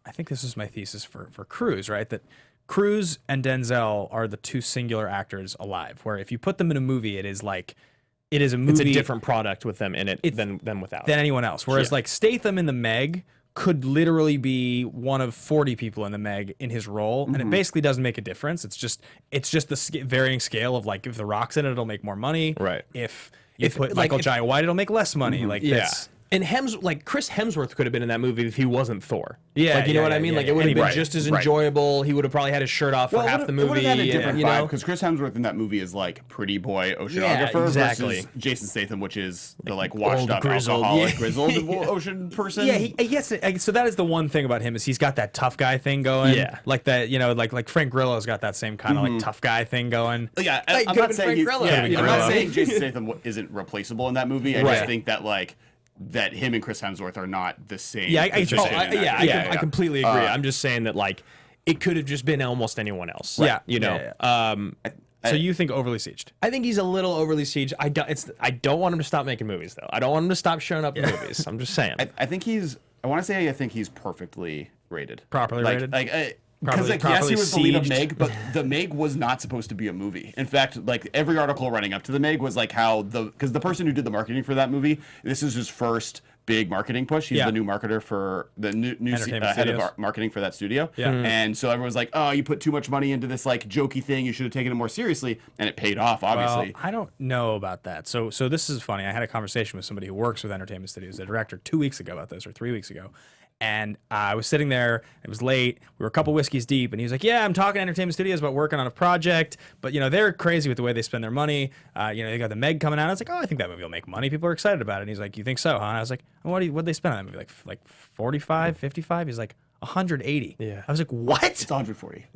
I think this is my thesis for Cruise, right? That Cruise and Denzel are the two singular actors alive, where if you put them in a movie, it is a movie. It's a different product with them in it than without. Than anyone else. Whereas like Statham in the Meg could literally be one of 40 people in the Meg in his role, and it basically doesn't make a difference. It's just the varying scale of like if The Rock's in it, it'll make more money. Right. If you put Michael Jai White, it'll make less money. Like that's. And Chris Hemsworth could have been in that movie if he wasn't Thor. Yeah, like you know what I mean. Like it would have been just as enjoyable. He would have probably had his shirt off for half the movie. It would have had a different vibe because Chris Hemsworth in that movie is like pretty boy oceanographer versus Jason Statham, which is the like washed up alcoholic grizzled ocean person. Yeah, yes. So that is the one thing about him is he's got that tough guy thing going. Yeah, like that. Like Frank Grillo's got that same kind of like tough guy thing going. Yeah, I'm not saying I'm not saying Jason Statham isn't replaceable in that movie. I just think that like. That him and Chris Hemsworth are not the same. Yeah, I completely agree. I'm just saying that like it could have just been almost anyone else. Right. You know. So you think overly sieged? I think he's a little overly sieged. I don't want him to stop making movies though. I don't want him to stop showing up in movies. I'm just saying. I think he's perfectly rated. Properly rated. Because yes, he was the lead of Meg, but the Meg was not supposed to be a movie. In fact, like every article running up to the Meg was like because the person who did the marketing for that movie, this is his first big marketing push. He's the new marketer for the new head of marketing for that studio. Yeah. And so everyone's like, oh, you put too much money into this like jokey thing. You should have taken it more seriously, and it paid off. Obviously, I don't know about that. So this is funny. I had a conversation with somebody who works with entertainment studios, a director, 2 weeks ago about this, or 3 weeks ago. And I was sitting there, it was late, we were a couple whiskeys deep, and he was like, yeah, I'm talking to entertainment studios about working on a project, but, they're crazy with the way they spend their money. They got the Meg coming out. I was like, oh, I think that movie will make money. People are excited about it. And he's like, you think so, huh? And I was like, what'd they spend on that movie? Like 45, 55? He's like, 180. Yeah. I was like, what? It's 140.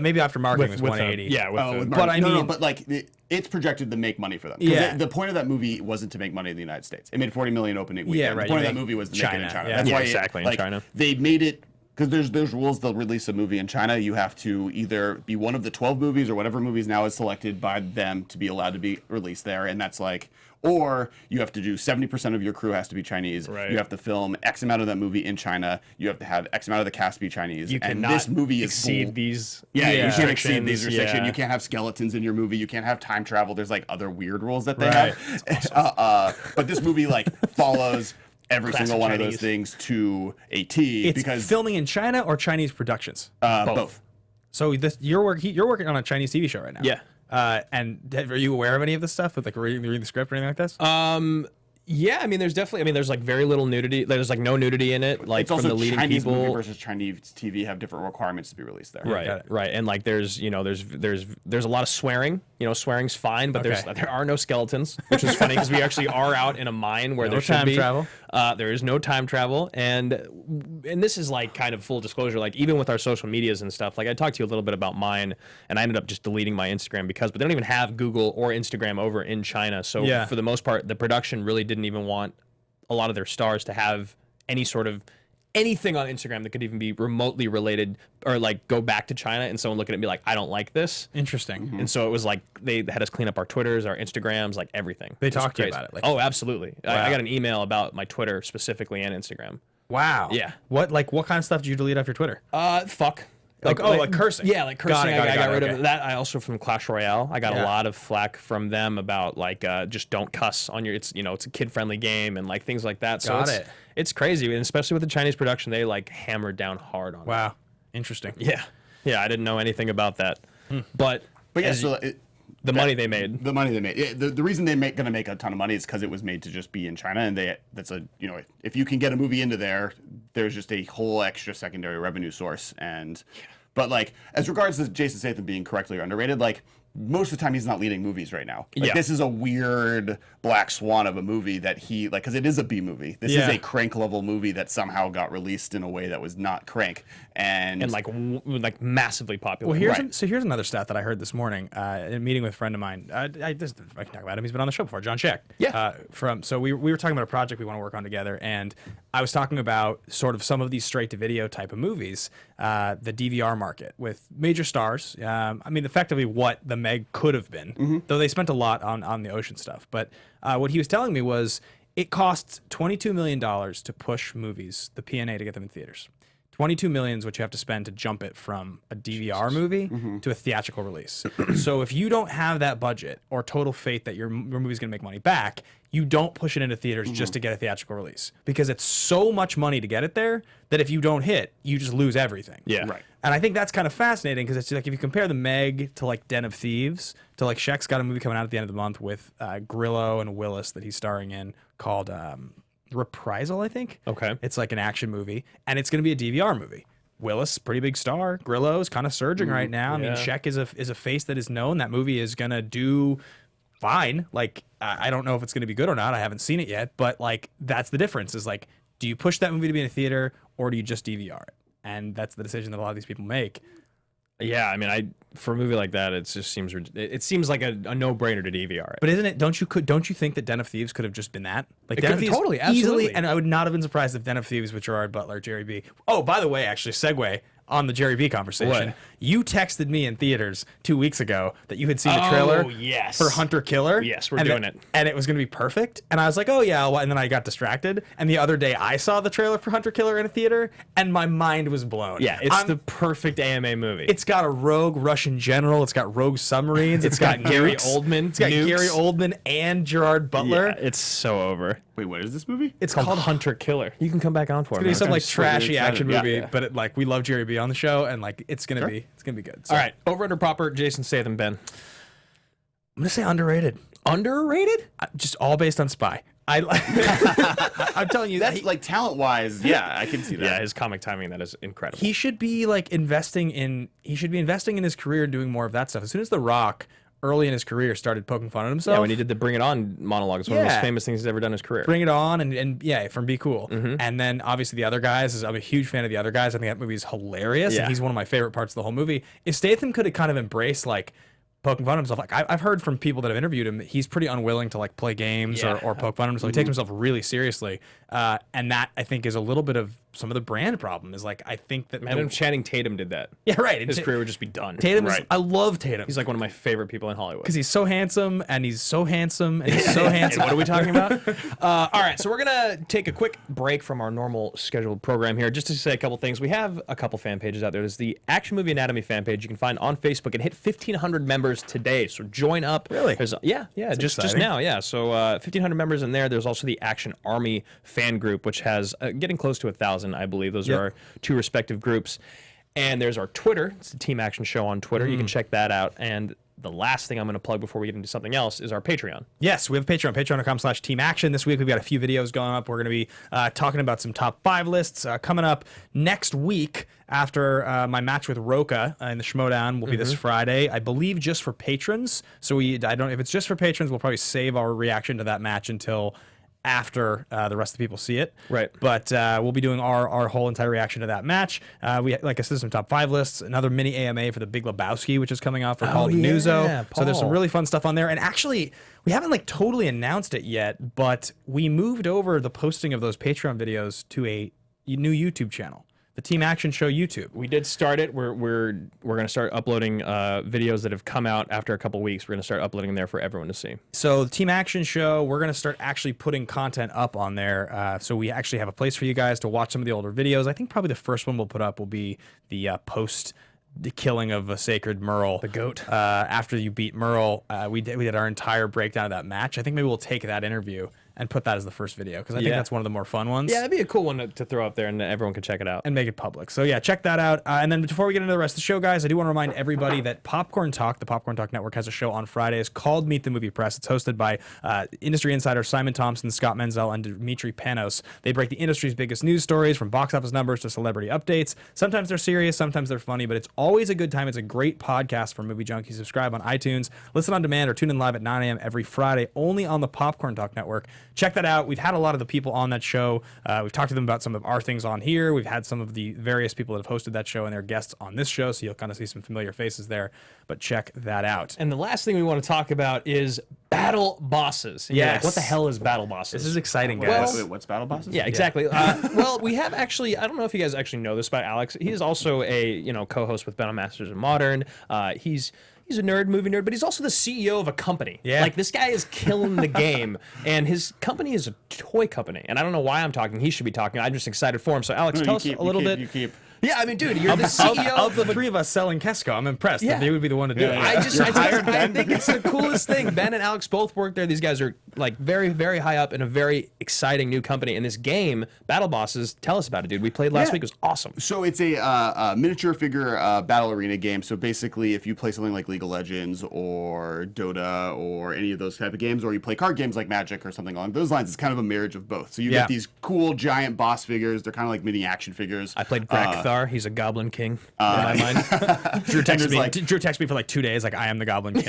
Maybe after marketing was 180. But like it's projected to make money for them. Yeah. The point of that movie wasn't to make money in the United States. It made 40 million opening weekend. Yeah, right. The point of that movie was to make it in China. Yeah. That's why exactly in China. They made it because there's rules. They'll release a movie in China. You have to either be one of the 12 movies or whatever movies now is selected by them to be allowed to be released there, and that's like. Or you have to do 70% of your crew has to be Chinese. Right. You have to film X amount of that movie in China. You have to have X amount of the cast be Chinese. You cannot this movie exceed these. You can't exceed these restrictions. You can't have skeletons in your movie. You can't have time travel. There's like other weird rules that they have. Awesome. But this movie like follows every single one of those things to a T. It's because filming in China or Chinese productions? Both. So you're working on a Chinese TV show right now. Yeah. And are you aware of any of this stuff with like reading the script or anything like this? Yeah, I mean, there's like very little nudity. There's like no nudity in it. Like it's also from the leading Chinese people movie versus Chinese TV have different requirements to be released there. Right. And like there's a lot of swearing. Swearing's fine, but there are no skeletons, which is funny because we actually are out in a mine where there should be time travel. There is no time travel, and this is like kind of full disclosure. Like even with our social medias and stuff, like I talked to you a little bit about mine, and I ended up just deleting my Instagram but they don't even have Google or Instagram over in China. So for the most part, the production really didn't even want a lot of their stars to have any sort of anything on Instagram that could even be remotely related or like go back to China and someone look at it and be like, I don't like this. Interesting. Mm-hmm. And so it was like they had us clean up our Twitters, our Instagrams, like everything. They talked to you about it. Like, oh, absolutely. Wow. I got an email about my Twitter specifically and Instagram. Wow. Yeah. What kind of stuff did you delete off your Twitter? Fuck. Like cursing. Yeah, like cursing. I got rid of of that. I also from Clash Royale. I got a lot of flack from them about like just don't cuss on your. It's a kid friendly game and like things like that. So it's crazy, and especially with the Chinese production, they like hammered down hard on. Wow, interesting. Yeah. Yeah, I didn't know anything about that. But yeah, the money they made. The money they made. Yeah, the reason they're going to make a ton of money is because it was made to just be in China, and if you can get a movie into there, there's just a whole extra secondary revenue source. But like as regards to Jason Statham being correctly underrated, like most of the time he's not leading movies right now. Like this is a weird black swan of a movie that because it is a B movie. This is a Crank level movie that somehow got released in a way that was not Crank and like massively popular. Well, here's another stat that I heard this morning in a meeting with a friend of mine. I can talk about him. He's been on the show before, John Sheck. Yeah. So we were talking about a project we want to work on together, and I was talking about sort of some of these straight to video type of movies, the DVR market with major stars. I mean, effectively what the Meg could have been, though they spent a lot on the Ocean stuff. But what he was telling me was it costs $22 million to push movies, the P&A, to get them in theaters. $22 million is what you have to spend to jump it from a DVR movie to a theatrical release. So if you don't have that budget or total faith that your movie's going to make money back, you don't push it into theaters just to get a theatrical release, because it's so much money to get it there that if you don't hit, you just lose everything. Yeah. Right. And I think that's kind of fascinating, because it's like if you compare the Meg to like Den of Thieves, to like Sheck's got a movie coming out at the end of the month with Grillo and Willis that he's starring in called Reprisal, I think. Okay. It's like an action movie, and it's going to be a DVR movie. Willis, pretty big star. Grillo's kind of surging right now. I mean, Sheck is a face that is known. That movie is going to do fine. Like, I don't know if it's going to be good or not. I haven't seen it yet, but like that's the difference. Is like, do you push that movie to be in a theater, or do you just DVR it? And that's the decision that a lot of these people make. Yeah, I mean, for a movie like that, it just seems like a no-brainer to DVR it. But isn't it? Don't you think that Den of Thieves could have just been that? Like It Den of could- Thieves, totally, absolutely. easily, and I would not have been surprised if Den of Thieves with Gerard Butler, Jerry B. Oh, by the way, actually, segue on the Jerry B conversation. What? You texted me in theaters 2 weeks ago that you had seen the trailer for Hunter Killer. Yes, we're doing it. And it was going to be perfect. And I was like, oh, yeah. Well, and then I got distracted. And the other day I saw the trailer for Hunter Killer in a theater, and my mind was blown. Yeah, it's the perfect AMA movie. It's got a rogue Russian general. It's got rogue submarines. It's got Gary nukes. Oldman. It's got nukes. Gary Oldman and Gerard Butler. Yeah, it's so over. Wait, what is this movie? It's Called Hunter Killer. You can come back on for it. It's gonna be some man. like so trashy excited. action Yeah. movie, but like we love Jerry B on the show, and like it's gonna be good. So, All right, over under proper Jason Statham, Ben. I'm gonna say underrated. Underrated? Just all based on Spy. I'm telling you That's like talent wise, yeah, I can see that. Yeah, his comic timing, that is incredible. he should be like investing in his career and doing more of that stuff. As soon as The Rock early in his career started poking fun at himself. Yeah, when he did the Bring It On monologue, it's one of the most famous things he's ever done in his career. Bring It On and yeah, from Be Cool. And then obviously The Other Guys, I'm a huge fan of The Other Guys. I think that movie is hilarious, and he's one of my favorite parts of the whole movie. If Statham could have kind of embraced like poking fun at himself, like I've heard from people that have interviewed him, he's pretty unwilling to like play games or poke fun at himself. He takes himself really seriously, and that I think is a little bit of some of the brand problem. Is like I think that Imagine if Channing Tatum did that. yeah, right. His career would just be done. Tatum is, I love Tatum. He's like one of my favorite people in Hollywood. because he's so handsome and he's so handsome and he's so handsome. What are we talking about? All right, so we're going to take a quick break from our normal scheduled program here just to say a couple things. We have a couple fan pages out there. There's the Action Movie Anatomy fan page you can find on Facebook. It hit 1,500 members today, so join up. Really? Yeah, just now, yeah. So 1,500 members in there. There's also the Action Army fan group, which has getting close to 1,000, I believe. Those are our two respective groups. And there's our Twitter. It's the Team Action Show on Twitter. You can check that out. And the last thing I'm going to plug before we get into something else is our Patreon. Yes, we have a Patreon, patreon.com/teamaction. This week we've got a few videos going up. We're going to be talking about some top 5 lists. Coming up next week after my match with Roca in the Schmodown will be this Friday, I believe just for patrons. So I don't if it's just for patrons, we'll probably save our reaction to that match until after the rest of the people see it. Right. But we'll be doing our whole entire reaction to that match. We, like I said, some top 5 lists, another mini AMA for the Big Lebowski, which is coming out for Paul Denuzzo. So there's some really fun stuff on there. And actually, we haven't like totally announced it yet, but we moved over the posting of those Patreon videos to a new YouTube channel. The Team Action Show YouTube. We did start it. We're going to start uploading videos that have come out after a couple weeks. We're going to start uploading there for everyone to see. So the Team Action Show, we're going to start actually putting content up on there. So we actually have a place for you guys to watch some of the older videos. I think probably the first one we'll put up will be the post the killing of a sacred Merle. The goat. After you beat Merle, we did our entire breakdown of that match. I think maybe we'll take that interview and put that as the first video because I think that's one of the more fun ones. Yeah, that'd be a cool one to throw up there and everyone can check it out. And make it public. So yeah, check that out. And then before we get into the rest of the show, guys, I do want to remind everybody that Popcorn Talk, the Popcorn Talk Network, has a show on Fridays called Meet the Movie Press. It's hosted by industry insiders Simon Thompson, Scott Menzel, and Dimitri Panos. They break the industry's biggest news stories from box office numbers to celebrity updates. Sometimes they're serious, sometimes they're funny, but it's always a good time. It's a great podcast for movie junkies. Subscribe on iTunes, listen on demand, or tune in live at 9 a.m. every Friday, only on the Popcorn Talk Network. Check that out. We've had a lot of the people on that show. We've talked to them about some of our things on here. We've had some of the various people that have hosted that show and their guests on this show, so you'll kind of see some familiar faces there. But check that out. And the last thing we want to talk about is battle bosses. Yes. Like, what the hell is battle bosses? This is exciting, guys. Wait, what's battle bosses? Yeah, exactly. Well, we have actually, I don't know if you guys actually know this about Alex. He is also a, co-host with Battle Masters and Modern. He's a nerd, movie nerd, but he's also the CEO of a company. Yeah. Like, this guy is killing the game, and his company is a toy company. And I don't know why I'm talking. He should be talking. I'm just excited for him. So, Alex, tell us a little bit. You keep. Yeah, I mean, dude, you're the CEO of the three of us selling Kesco. I'm impressed that they would be the one to do it. I think it's the coolest thing. Ben and Alex both work there. These guys are like very, very high up in a very exciting new company. And this game, Battle Bosses, tell us about it, dude. We played last week. It was awesome. So it's a miniature figure battle arena game. So basically, if you play something like League of Legends or Dota or any of those type of games, or you play card games like Magic or something along those lines, it's kind of a marriage of both. So you get these cool giant boss figures. They're kind of like mini action figures. I played Grak. He's a Goblin King in my mind. Drew texted me for like 2 days, like, I am the Goblin King.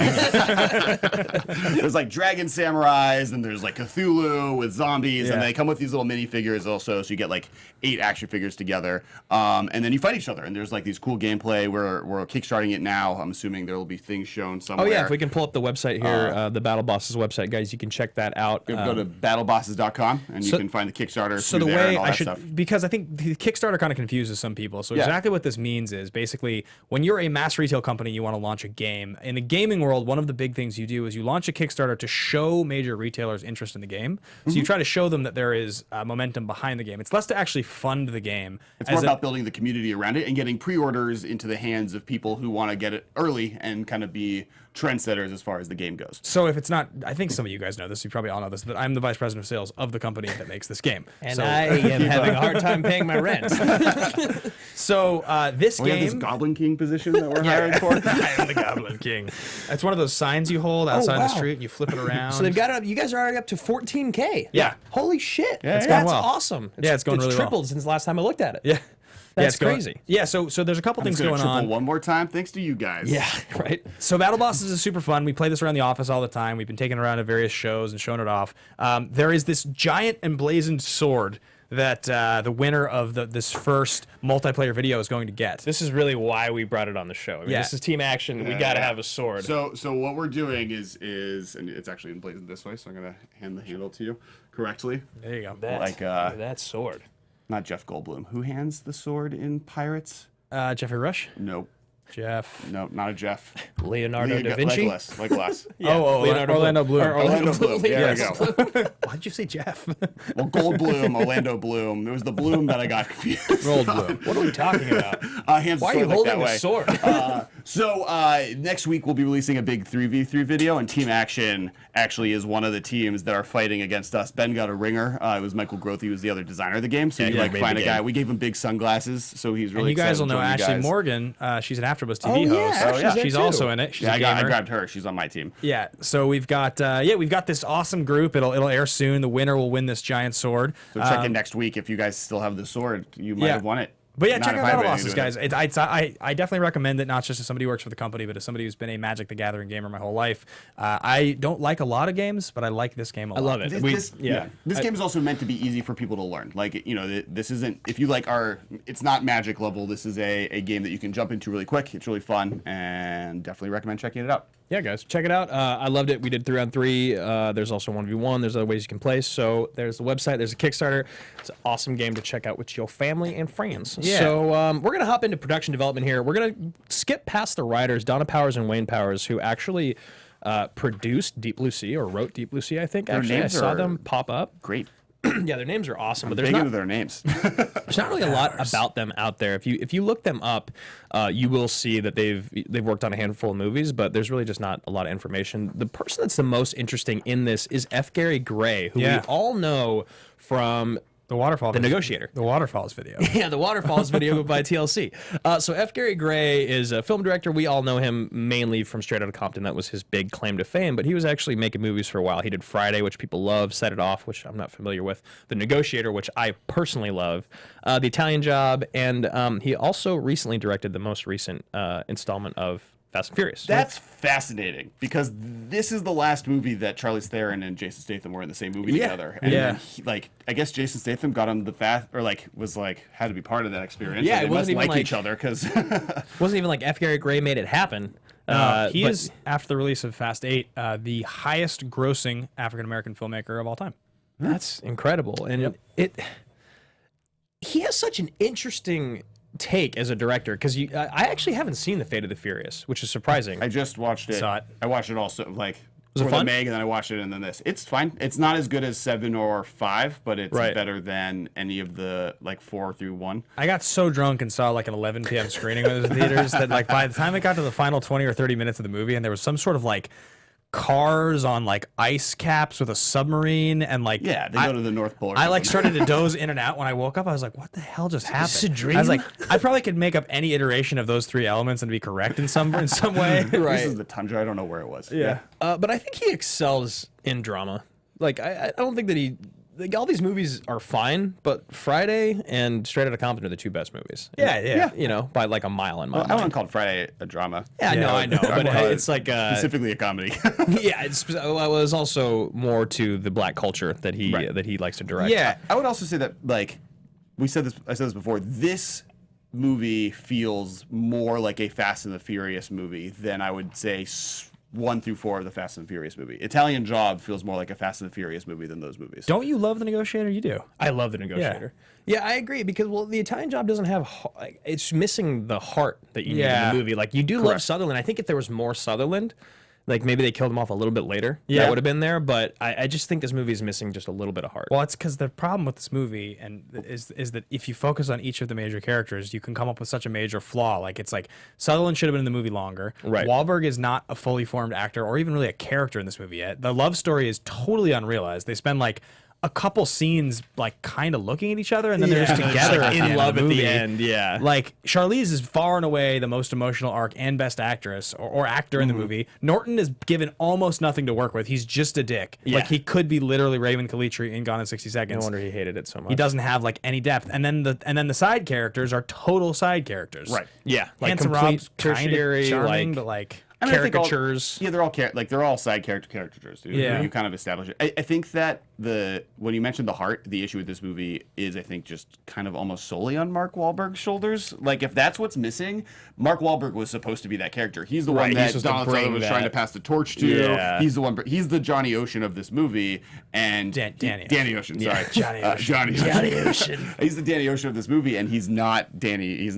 There's like dragon samurais, and there's like Cthulhu with zombies, and they come with these little mini figures also. So you get like 8 action figures together, and then you fight each other. And there's like these cool gameplay. We're kickstarting it now. I'm assuming there will be things shown somewhere. Oh yeah, if we can pull up the website here, the Battle Bosses website, guys, you can check that out. Go to battlebosses.com, and you can find the Kickstarter. So through the there way and all I that should, stuff. because I think the Kickstarter kind of confuses some people. So exactly what this means is basically when you're a mass retail company, you want to launch a game. In the gaming world, one of the big things you do is you launch a Kickstarter to show major retailers interest in the game. So you try to show them that there is momentum behind the game. It's less to actually fund the game. It's more about building the community around it and getting pre-orders into the hands of people who want to get it early and kind of be trendsetters as far as the game goes. So if it's not, I think some of you guys know this, you probably all know this, but I'm the vice president of sales of the company that makes this game. And I am having a hard time paying my rent. So this We have game... this Goblin King position that we're hiring for. I am the Goblin King. It's one of those signs you hold outside the street and you flip it around. So they've got it up. You guys are already up to 14K. Yeah. Holy shit. It's That's going well. awesome. It's going really well. tripled since the last time I looked at it. Yeah. That's it's going- crazy. So there's a couple things It's gonna going triple on. one more time, thanks to you guys. Yeah, right. So Battle Bosses is super fun. We play this around the office all the time. We've been taking it around to various shows and showing it off. There is this giant emblazoned sword that the winner of this first multiplayer video is going to get. This is really why we brought it on the show. I mean, this is team action. We got to have a sword. So what we're doing is and it's actually emblazoned this way, so I'm gonna hand the handle to you correctly. There you go. That sword. Not Jeff Goldblum. Who hands the sword in Pirates? Jeffrey Rush? Nope. Jeff. No, not a Jeff. Leonardo da Vinci? Legolas. Orlando Bloom. Orlando Bloom. There we go. Why'd you say Jeff? Well, Goldblum, Orlando Bloom. It was the Bloom that I got confused. Gold Bloom. What are we talking about? Hands Why are you holding a sword? So next week we'll be releasing a big 3v3 video, and Team Action actually is one of the teams that are fighting against us. Ben got a ringer. It was Michael Grothe, who was the other designer of the game. So you find a guy. We gave him big sunglasses, so he's really. And you guys will know excited to join Ashley Morgan. She's an AfterBuzz TV host. She's also in it. She's a gamer. I grabbed her. She's on my team. Yeah. So we've got this awesome group. It'll air soon. The winner will win this giant sword. So check in next week if you guys still have the sword. You might have won it. But yeah, check out Battle Bosses, guys. I definitely recommend it, not just as somebody who works for the company, but as somebody who's been a Magic the Gathering gamer my whole life. I don't like a lot of games, but I like this game a lot. I love it. This game is also meant to be easy for people to learn. Like, this isn't, if you like it's not Magic level. This is a game that you can jump into really quick. It's really fun, and definitely recommend checking it out. Yeah, guys, check it out. I loved it. We did 3-on-3. There's also 1v1. There's other ways you can play. So there's the website. There's a Kickstarter. It's an awesome game to check out with your family and friends. Yeah. So we're going to hop into production development here. We're going to skip past the writers, Donna Powers and Wayne Powers, who actually produced Deep Blue Sea, or wrote Deep Blue Sea, I think. Actually, I saw them pop up. Great. Yeah, their names are awesome, but there's Big not into their names. there's not really a lot about them out there. If you look them up, you will see that they've worked on a handful of movies, but there's really just not a lot of information. The person that's the most interesting in this is F. Gary Gray, who we all know from The Negotiator. The Waterfalls video. Yeah, the Waterfalls video by TLC. So F. Gary Gray is a film director. We all know him mainly from Straight Outta Compton. That was his big claim to fame, but he was actually making movies for a while. He did Friday, which people love, Set It Off, which I'm not familiar with, The Negotiator, which I personally love, The Italian Job, and he also recently directed the most recent installment of Fast and Furious. That's fascinating because this is the last movie that Charlize Theron and Jason Statham were in the same movie together. And then I guess Jason Statham got him the fast, or had to be part of that experience. Yeah, so it they wasn't must even like each other because wasn't even like F. Gary Gray made it happen. He is, after the release of Fast 8, the highest grossing African American filmmaker of all time. That's incredible, and he has such an interesting take as a director because I actually haven't seen The Fate of the Furious, which is surprising. I just watched it. Saw it. I watched it also Was for it fun? the Meg, and then I watched it, and then this. It's fine. It's not as good as 7 or 5, but it's better than any of the 4 through 1. I got so drunk and saw an 11 p.m. screening of the theaters that by the time it got to the final 20 or 30 minutes of the movie, and there was some sort of cars on ice caps with a submarine and they go to the North Pole. I started to doze in and out. When I woke up, I was like, what the hell just happened? this a dream? I was like, I probably could make up any iteration of those 3 elements and be correct in some way. This is the Tundra. I don't know where it was. Yeah. But I think he excels in drama. I don't think that he. All these movies are fine, but Friday and Straight Outta Compton are the 2 best movies. Yeah. By a mile in my mind. I wouldn't call Friday a drama. Yeah, I know, but it's specifically a comedy. yeah, it was also more to the black culture that he likes to direct. Yeah, I would also say that I said this before. This movie feels more like a Fast and the Furious movie than I would say 1 through 4 of the Fast and Furious movie. Italian Job feels more like a Fast and the Furious movie than those movies. Don't you love The Negotiator? You do. I love The Negotiator. Yeah, I agree because the Italian Job doesn't have it's missing the heart that you need in the movie. You do love Sutherland. I think if there was more Sutherland, maybe they killed him off a little bit later. That would have been there, but I just think this movie is missing just a little bit of heart. Well, it's because the problem with this movie is that if you focus on each of the major characters, you can come up with such a major flaw. Sutherland should have been in the movie longer. Right. Wahlberg is not a fully formed actor or even really a character in this movie yet. The love story is totally unrealized. They spend a couple scenes kind of looking at each other and then they're just together in love at the end. Yeah. Charlize is far and away the most emotional arc and best actress or actor in the movie. Norton is given almost nothing to work with. He's just a dick. Yeah. He could be literally Raven Kalitri in Gone in 60 Seconds. No wonder he hated it so much. He doesn't have any depth. And then the side characters are total side characters. Right. Yeah. Handsome complete Rob's tertiary, charming, but I mean, caricatures. they're all side caricatures, dude. Yeah. You kind of establish it. I think that when you mentioned the heart, the issue with this movie is I think just kind of almost solely on Mark Wahlberg's shoulders. If that's what's missing, Mark Wahlberg was supposed to be that character. He's the one that Donald Sutherland was trying to pass the torch to. Yeah. He's the one. He's the Johnny Ocean of this movie, and Danny Ocean. Sorry, Johnny Ocean. Johnny Ocean. He's the Danny Ocean of this movie, and he's not Danny.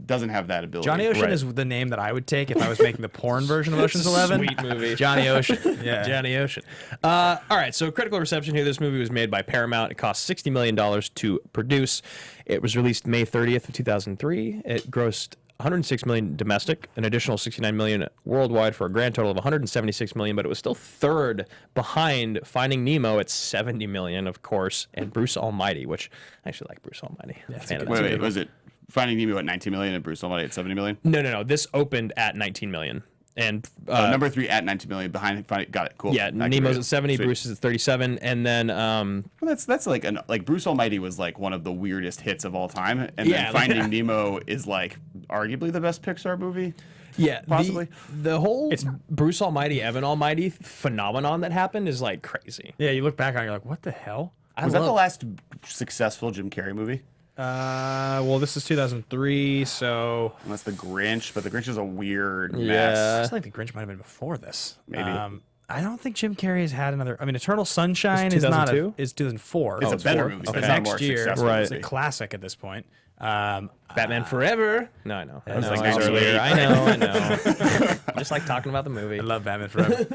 Doesn't have that ability. Johnny Ocean is the name that I would take if I was making the porn version of Ocean's 11. Sweet movie. Johnny Ocean. Yeah. Johnny Ocean. All right, so critical reception here. This movie was made by Paramount. It cost $60 million to produce. It was released May 30th of 2003. It grossed $106 million domestic, an additional $69 million worldwide for a grand total of $176 million, but it was still third behind Finding Nemo at $70 million, of course, and Bruce Almighty, which I actually like Bruce Almighty. Wait, was it Finding Nemo at $19 million and Bruce Almighty at $70 million? No. This opened at $19 million. And number 3 at $19 million behind. Got it. Cool. Yeah, Nemo's at 70, Sweet. Bruce is at 37, and then well, that's like Bruce Almighty was one of the weirdest hits of all time, and then Finding Nemo is arguably the best Pixar movie. Yeah, possibly. The whole Bruce Almighty, Evan Almighty phenomenon that happened is crazy. Yeah, you look back on it, you're like, what the hell? Was that the last successful Jim Carrey movie? Well, this is 2003, so unless the Grinch, but the Grinch is a weird mess. I think the Grinch might have been before this. Maybe. I don't think Jim Carrey has had another. I mean, Eternal Sunshine is 2004. It's a better movie. Okay. It's Next year, successful it's a classic at this point. Batman Forever. No, I know. was I like earlier. 98. I know. I just like talking about the movie. I love Batman Forever.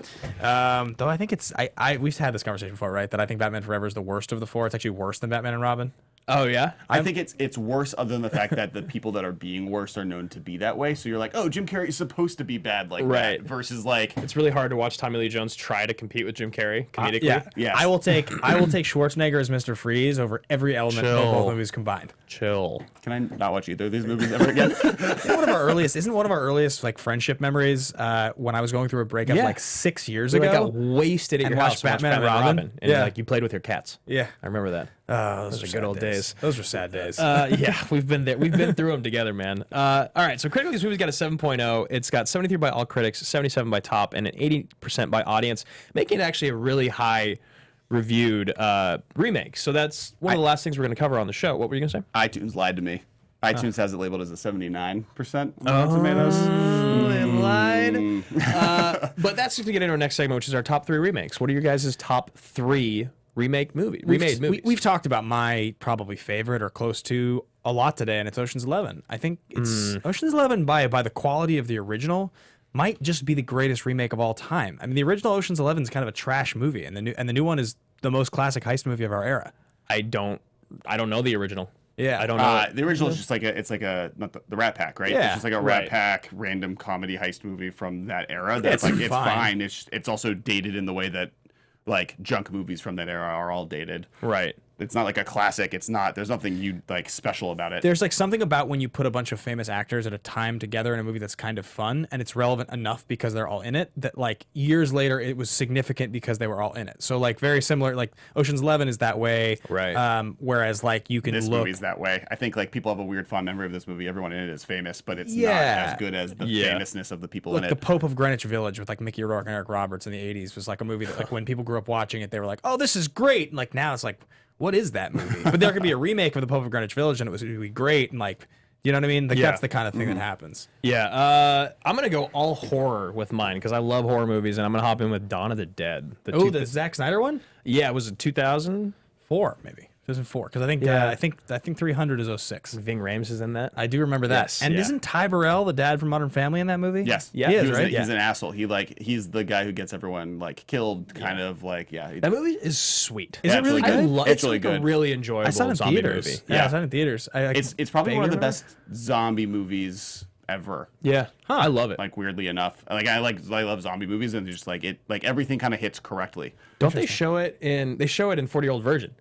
Though I think it's we've had this conversation before, right? That I think Batman Forever is the worst of the four. It's actually worse than Batman and Robin. Oh yeah. I think it's worse other than the fact that the people that are being worse are known to be that way. So you're like, oh, Jim Carrey is supposed to be bad like Right. that. Versus like, It's really hard to watch Tommy Lee Jones try to compete with Jim Carrey comedically. Yeah, Yes. I will take Schwarzenegger as Mr. Freeze over every element of both movies combined. Chill. can I not watch either of these movies ever again? One of our earliest like friendship memories when I was going through a breakup Yeah. like 6 years We ago. got wasted at And your watched house and watched Batman and Robin. and Yeah. like you played with your cats. Yeah. I remember that. Those are were good old days. Those were sad days. Yeah, we've been there. We've been through them together, man. All right, so critically, this movie's got a 7.0. It's got 73 by all critics, 77 by top, and an 80% by audience, making it actually a really high reviewed remake. So that's one of the last things we're going to cover on the show. What were you going to say? iTunes lied to me. iTunes has it labeled as a 79% on Rotten Tomatoes. They lied. But that's to get into our next segment, which is our top 3 remakes. What are your guys' top 3 remade movies? We've talked about my probably favorite or close to a lot today, and it's Ocean's 11. I think it's Ocean's 11 by the quality of the original might just be the greatest remake of all time. I mean, the original Ocean's 11 is kind of a trash movie, and the new one is the most classic heist movie of our era. I don't know the original. Yeah. I don't know. The original is just like not the Rat Pack, right? Yeah, It's just like a right. Rat Pack random comedy heist movie from that era. That's it's it's fine. fine. It's also dated in the way that like junk movies from that era are all dated. Right. It's not like a classic. It's not. There's nothing like special about it. There's like something about when you put a bunch of famous actors at a time together in a movie that's kind of fun and it's relevant enough because they're all in it that like years later it was significant because they were all in it. So like very similar, like Ocean's 11 is that way. Right. Whereas like you can This look. movie's that way. I think like people have a weird fond memory of this movie. Everyone in it is famous, but it's Yeah. not as good as the famousness of the people Look, in it. The Pope of Greenwich Village with like Mickey Rourke and Eric Roberts in the 80s was like a movie that like when people grew up watching it, they were like, oh, this is great. And like now it's like, what is that movie? But there could be a remake of The Pope of Greenwich Village and it would be great. And like, you know what I mean? Like that's the kind of thing that happens. Yeah. I'm going to go all horror with mine because I love horror movies, and I'm going to hop in with Dawn of the Dead. The Zack Snyder one? Yeah, was it 2000? 4 maybe. 2004 because I think 300 is 06. Ving Rhames is in that. I do remember that. Yes, and yeah. isn't Ty Burrell the dad from Modern Family in that movie? Yes. Yeah. He He is, was right? He's an asshole. He's the guy who gets everyone like killed. Kind of like That movie is sweet. Is it really it's really good? good. It's It's really like a good. really enjoyable I saw it in zombie theaters. movie. Yeah, I saw it in theaters. It's probably one of the Banger, best zombie movies ever. Yeah. I love it. Like weirdly enough, I love zombie movies, and just like it, like everything kind of hits correctly. Don't they show it in 40-Year-Old Virgin?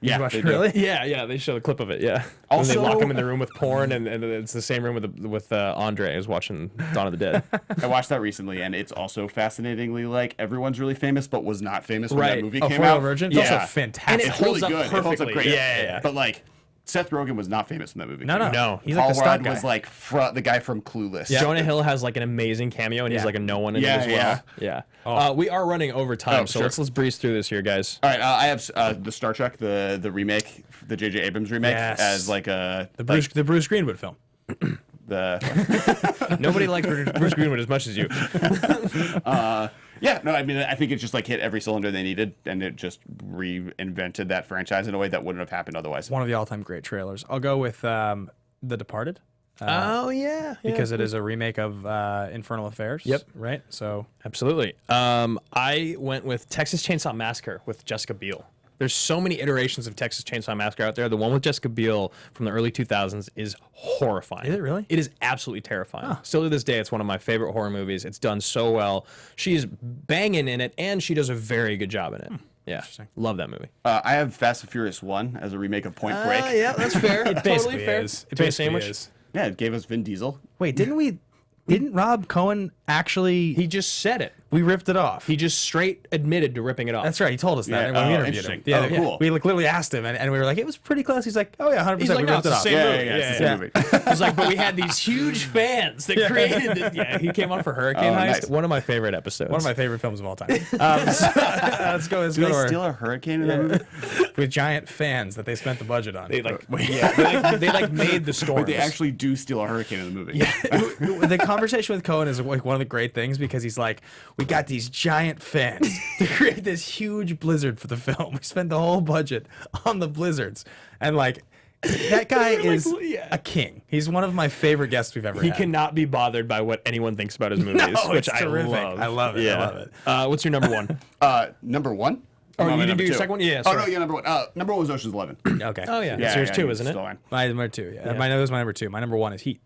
Yeah, watch they it, do. really? Yeah, they show a clip of it. Yeah. Also- when they lock him in the room with porn, and it's the same room with Andre is watching Dawn of the Dead. I watched that recently, and it's also fascinatingly like everyone's really famous, but was not famous when Right. that movie Oh, came 40-Year-Old out. Virgin? It's Yeah, also fantastic. And it It's really holds up good. It holds up perfectly. great. Yeah. But like Seth Rogen was not famous in that movie. No. He's Paul like the stunt Rudd guy. was like the guy from Clueless. Jonah Hill has like an amazing cameo, and he's Yeah. like a no one in Yeah, it as well. Oh. We are running over time, Oh, so sure. let's breeze through this here, guys. All right, I have the Star Trek, the remake, the J.J. Abrams remake, Yes. as like a the Bruce Greenwood film. Nobody likes Bruce Greenwood as much as you. Yeah, no, I mean, I think it just like hit every cylinder they needed, and it just reinvented that franchise in a way that wouldn't have happened otherwise. One of the all-time great trailers. I'll go with The Departed. Oh yeah, Because it is a remake of Infernal Affairs. Yep. Right? So absolutely. I went with Texas Chainsaw Massacre with Jessica Biel. There's so many iterations of Texas Chainsaw Massacre out there. The one with Jessica Biel from the early 2000s is horrifying. Is it really? It is absolutely terrifying. Still to this day, it's one of my favorite horror movies. It's done so well. She's banging in it, and she does a very good job in it. Yeah, love that movie. I have Fast and Furious 1 as a remake of Point Break. Yeah, that's fair. it basically is. It To a basically sandwich? is. Yeah, it gave us Vin Diesel. Wait, didn't Rob Cohen actually... He just said it. we ripped it off. He just straight admitted to ripping it off. That's right. He told us that Yeah, when we oh, interviewed him. interesting. Oh, cool. We like literally asked him, and we were like, "It was pretty close." He's like, "Oh yeah, 100%." He's like, we no, ripped it's it the off. same Yeah, movie. yeah, it's the same movie. He's like, but we had these huge fans that created it. Yeah, he came on for Hurricane Oh, Heist. nice. One of my favorite episodes. One of my favorite films of all time. Let's go. Did they steal a hurricane in that movie? with giant fans that they spent the budget on. They made the storms. But they actually do steal a hurricane in the movie. The conversation with Cohen is like one of the great things because he's like, we got these giant fans to create this huge blizzard for the film. We spent the whole budget on the blizzards, and like That guy is a king. He's one of my favorite guests we've ever had. He cannot be bothered by what anyone thinks about his movies, which I terrific. love. I love it. Yeah. I love it. What's your number one? Number one? Oh, No, you didn't number do your two. second one? Yeah, Oh, sorry. no, yeah, number one. Number one was Ocean's 11. Okay. Oh, yeah. It's yours too, isn't it? Still on. My number two. Yeah. That was my number two. My number one is Heat.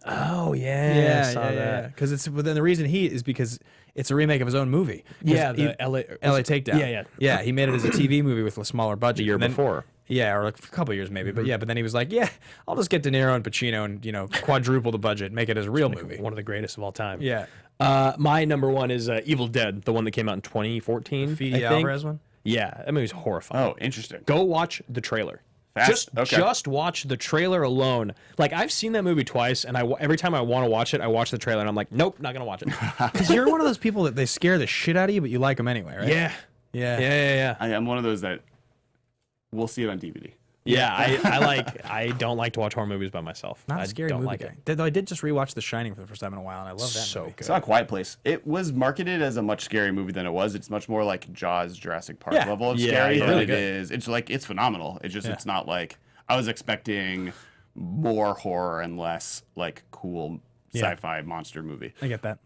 Oh, yeah. I saw that. Yeah. Because it's within the reason Heat is because it's a remake of his own movie. Yeah, the LA Takedown. Yeah. Yeah, he made it as a TV movie with a smaller budget. The year And then- before. Yeah, or like a couple years maybe. But then he was like, yeah, I'll just get De Niro and Pacino and, quadruple the budget, make it as a real movie. One of the greatest of all time. Yeah. My number one is Evil Dead, the one that came out in 2014. Fede I think. Alvarez one? Yeah, that movie's horrifying. Oh, interesting. Go watch the trailer. Fast? Just watch the trailer alone. Like, I've seen that movie twice, and every time I want to watch it, I watch the trailer, and I'm like, nope, not gonna watch it. Because you're one of those people that they scare the shit out of you, but you like them anyway, right? Yeah. I am one of those that we'll see it on DVD. Yeah, I don't like to watch horror movies by myself. Not I a scary don't movie like guy. it. Though I did just rewatch The Shining for the first time in a while, and I love that So movie. good. Saw A Quiet Place. It was marketed as a much scarier movie than it was. It's much more like Jaws, Jurassic Park Yeah. level of Yeah, scary yeah. than Really it good. is. It's like, it's phenomenal. It's not like, I was expecting more horror and less like cool sci-fi monster movie. I get that.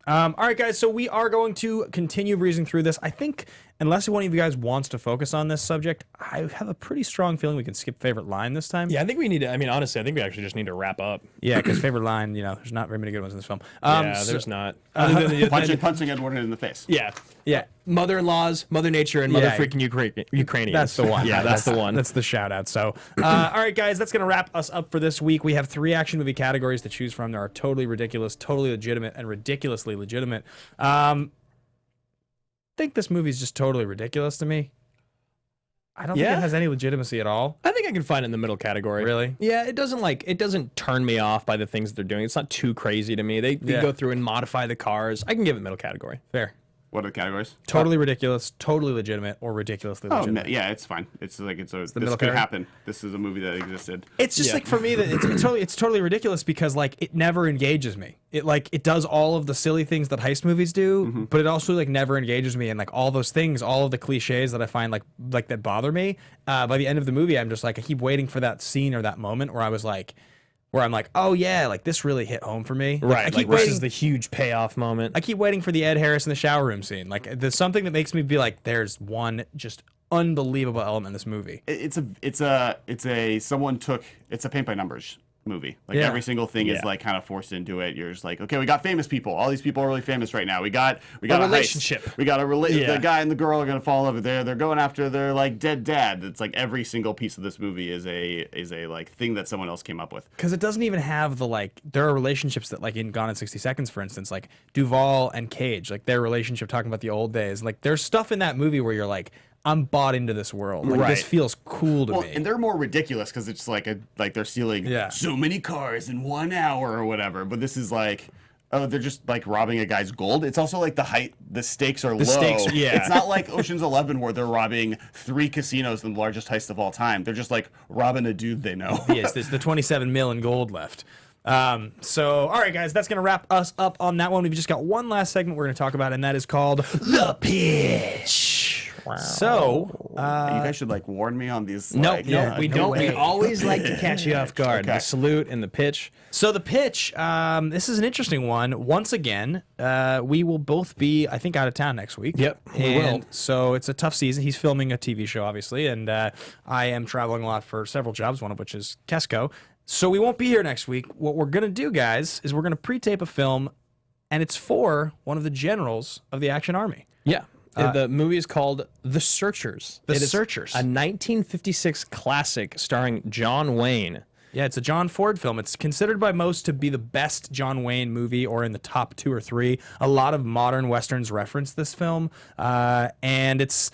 All right, guys. So we are going to continue breezing through this. I think, unless one of you guys wants to focus on this subject, I have a pretty strong feeling we can skip favorite line this time. Yeah, I think we need to. I mean, honestly, I think we actually just need to wrap up. Yeah, because favorite line, there's not very many good ones in this film. There's not. Other than Punching Edward in the face. Yeah. Yeah. Mother-in-laws, Mother Nature, and Mother Yeah. freaking Ukrainians. That's the one. Yeah, that's the one. That's the shout out. So, all right, guys, that's going to wrap us up for this week. We have 3 action movie categories to choose from. There are totally ridiculous, totally legitimate, and ridiculously legitimate. I think this movie's just totally ridiculous to me. I don't think it has any legitimacy at all. I think I can find it in the middle category. Really? Yeah, it doesn't turn me off by the things they're doing. It's not too crazy to me. They go through and modify the cars. I can give it middle category. Fair. What are the categories? Totally ridiculous, totally legitimate, or ridiculously Oh, legitimate. yeah, it's fine. It's like this middle could category? happen. This is a movie that existed. It's just like for me that it's totally ridiculous because like it never engages me. It does all of the silly things that heist movies do, but it also like never engages me, and like all those things, all of the cliches that I find like that bother me. By the end of the movie, I'm just like I keep waiting for that scene or that moment where I'm like, oh yeah, like this really hit home for me. Right. I keep This waiting. is the huge payoff moment. I keep waiting for the Ed Harris in the shower room scene. Like there's something that makes me be like, there's one just unbelievable element in this movie. It's a paint by numbers movie. Like Yeah. every single thing is like kind of forced into it. You're just like, okay, we got famous people. All these people are really famous right now. We got a relationship. Heist. We got the guy and the girl are gonna fall over there. They're going after their like dead dad. It's like every single piece of this movie is a like thing that someone else came up with. Because it doesn't even have the like. There are relationships that like in Gone in 60 Seconds, for instance, like Duvall and Cage, like their relationship talking about the old days. Like there's stuff in that movie where you're like, I'm bought into this world. Like this feels cool to me. And they're more ridiculous because it's like they're stealing so many cars in 1 hour or whatever. But this is like, oh, they're just like robbing a guy's gold. It's also like the stakes are low. stakes, yeah. It's not like Ocean's 11 where they're robbing 3 casinos in the largest heist of all time. They're just like robbing a dude they know. Yes, there's the 27 mil in gold left. So, all right, guys, that's going to wrap us up on that one. We've just got one last segment we're going to talk about, and that is called The Pitch. So, you guys should like warn me on these. No, like, we don't. We always like to catch you off guard. Okay. The salute and the pitch. So the pitch, this is an interesting one. Once again, we will both be, I think, out of town next week. Yep, we will. So it's a tough season. He's filming a TV show, obviously, and I am traveling a lot for several jobs, one of which is Kesco. So we won't be here next week. What we're going to do, guys, is we're going to pre-tape a film, and it's for one of the generals of the Action Army. Yeah. The movie is called The Searchers. The It is Searchers. a 1956 classic starring John Wayne. Yeah, it's a John Ford film. It's considered by most to be the best John Wayne movie, or in the top 2 or 3. A lot of modern westerns reference this film, and it's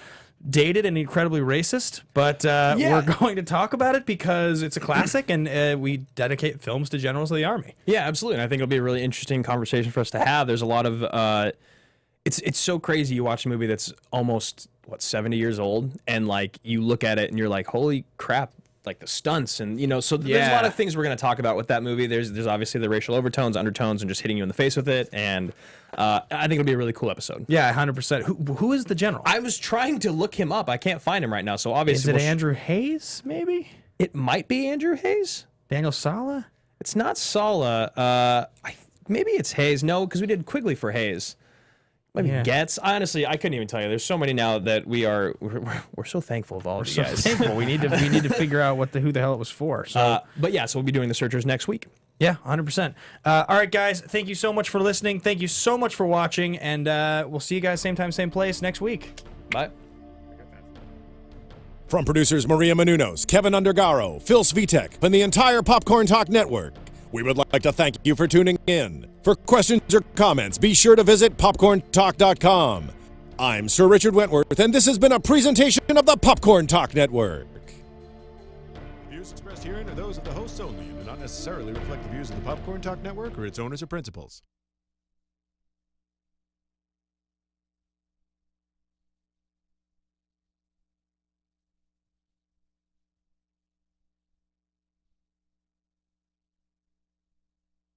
dated and incredibly racist, but we're going to talk about it because it's a classic, and we dedicate films to generals of the Army. Yeah, absolutely. And I think it'll be a really interesting conversation for us to have. There's a lot of... It's so crazy. You watch a movie that's almost, 70 years old, and like you look at it and you're like, holy crap, like the stunts, and so there's a lot of things we're going to talk about with that movie. There's obviously the racial overtones, undertones, and just hitting you in the face with it, and I think it'll be a really cool episode. Yeah, 100%. Who is the general? I was trying to look him up. I can't find him right now, so obviously... Is it Andrew Hayes, maybe? It might be Andrew Hayes. Daniel Sala? It's not Sala. Maybe it's Hayes. No, because we did Quigley for Hayes. Maybe Getz. Honestly, I couldn't even tell you. There's so many now that we're so thankful of all of you guys. Thankful. We need to figure out who the hell it was for. So, but yeah, so we'll be doing the searchers next week. Yeah, 100%. All right, guys. Thank you so much for listening. Thank you so much for watching, and we'll see you guys same time, same place next week. Bye. From producers Maria Menounos, Kevin Undergaro, Phil Svitek, and the entire Popcorn Talk Network, we would like to thank you for tuning in. For questions or comments, be sure to visit popcorntalk.com. I'm Sir Richard Wentworth, and this has been a presentation of the Popcorn Talk Network. The views expressed herein are those of the hosts only and do not necessarily reflect the views of the Popcorn Talk Network or its owners or principals.